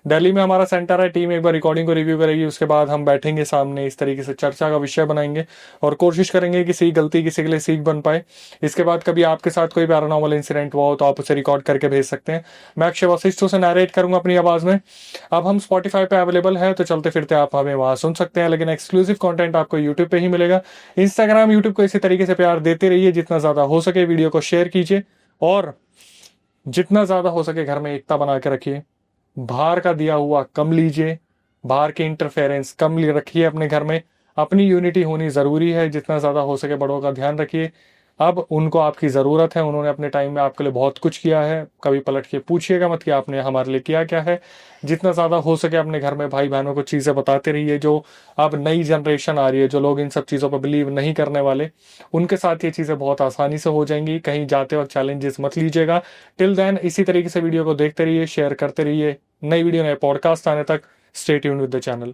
दिल्ली में हमारा सेंटर है, टीम एक बार रिकॉर्डिंग को रिव्यू करेगी, उसके बाद हम बैठेंगे सामने, इस तरीके से चर्चा का विषय बनाएंगे और कोशिश करेंगे कि किसी गलती किसी के लिए सीख बन पाए। इसके बाद कभी आपके साथ कोई पैरानॉर्मल इंसिडेंट हुआ हो तो आप उसे रिकॉर्ड करके भेज सकते हैं, मैं अक्षय वशिष्ठ उसे नरेट करूंगा अपनी आवाज में। अब हम स्पॉटिफाई पे अवेलेबल है, तो चलते फिरते आप हमें वहां सुन सकते हैं, लेकिन एक्सक्लूसिव कंटेंट आपको यूट्यूब पे ही मिलेगा। इंस्टाग्राम यूट्यूब को इसी तरीके से प्यार देते रहिए, जितना ज्यादा हो सके वीडियो को शेयर कीजिए और जितना ज्यादा हो सके घर में एकता बना के रखिए। बाहर का दिया हुआ कम लीजिए, बाहर के इंटरफेरेंस कम रखिए अपने घर में। अपनी यूनिटी होनी ज़रूरी है, जितना ज़्यादा हो सके बड़ों का ध्यान रखिए। अब उनको आपकी ज़रूरत है, उन्होंने अपने टाइम में आपके लिए बहुत कुछ किया है, कभी पलट के पूछिएगा मत कि आपने हमारे लिए किया क्या है। जितना ज़्यादा हो सके अपने घर में भाई बहनों को चीज़ें बताते रहिए। जो अब नई जनरेशन आ रही है, जो लोग इन सब चीज़ों पर बिलीव नहीं करने वाले, उनके साथ ये चीज़ें बहुत आसानी से हो जाएंगी। कहीं जाते वक्त चैलेंजेस मत लीजिएगा। टिल देन इसी तरीके से वीडियो को देखते रहिए, शेयर करते रहिए। नई वीडियो नए पॉडकास्ट आने तक stay tuned with the channel.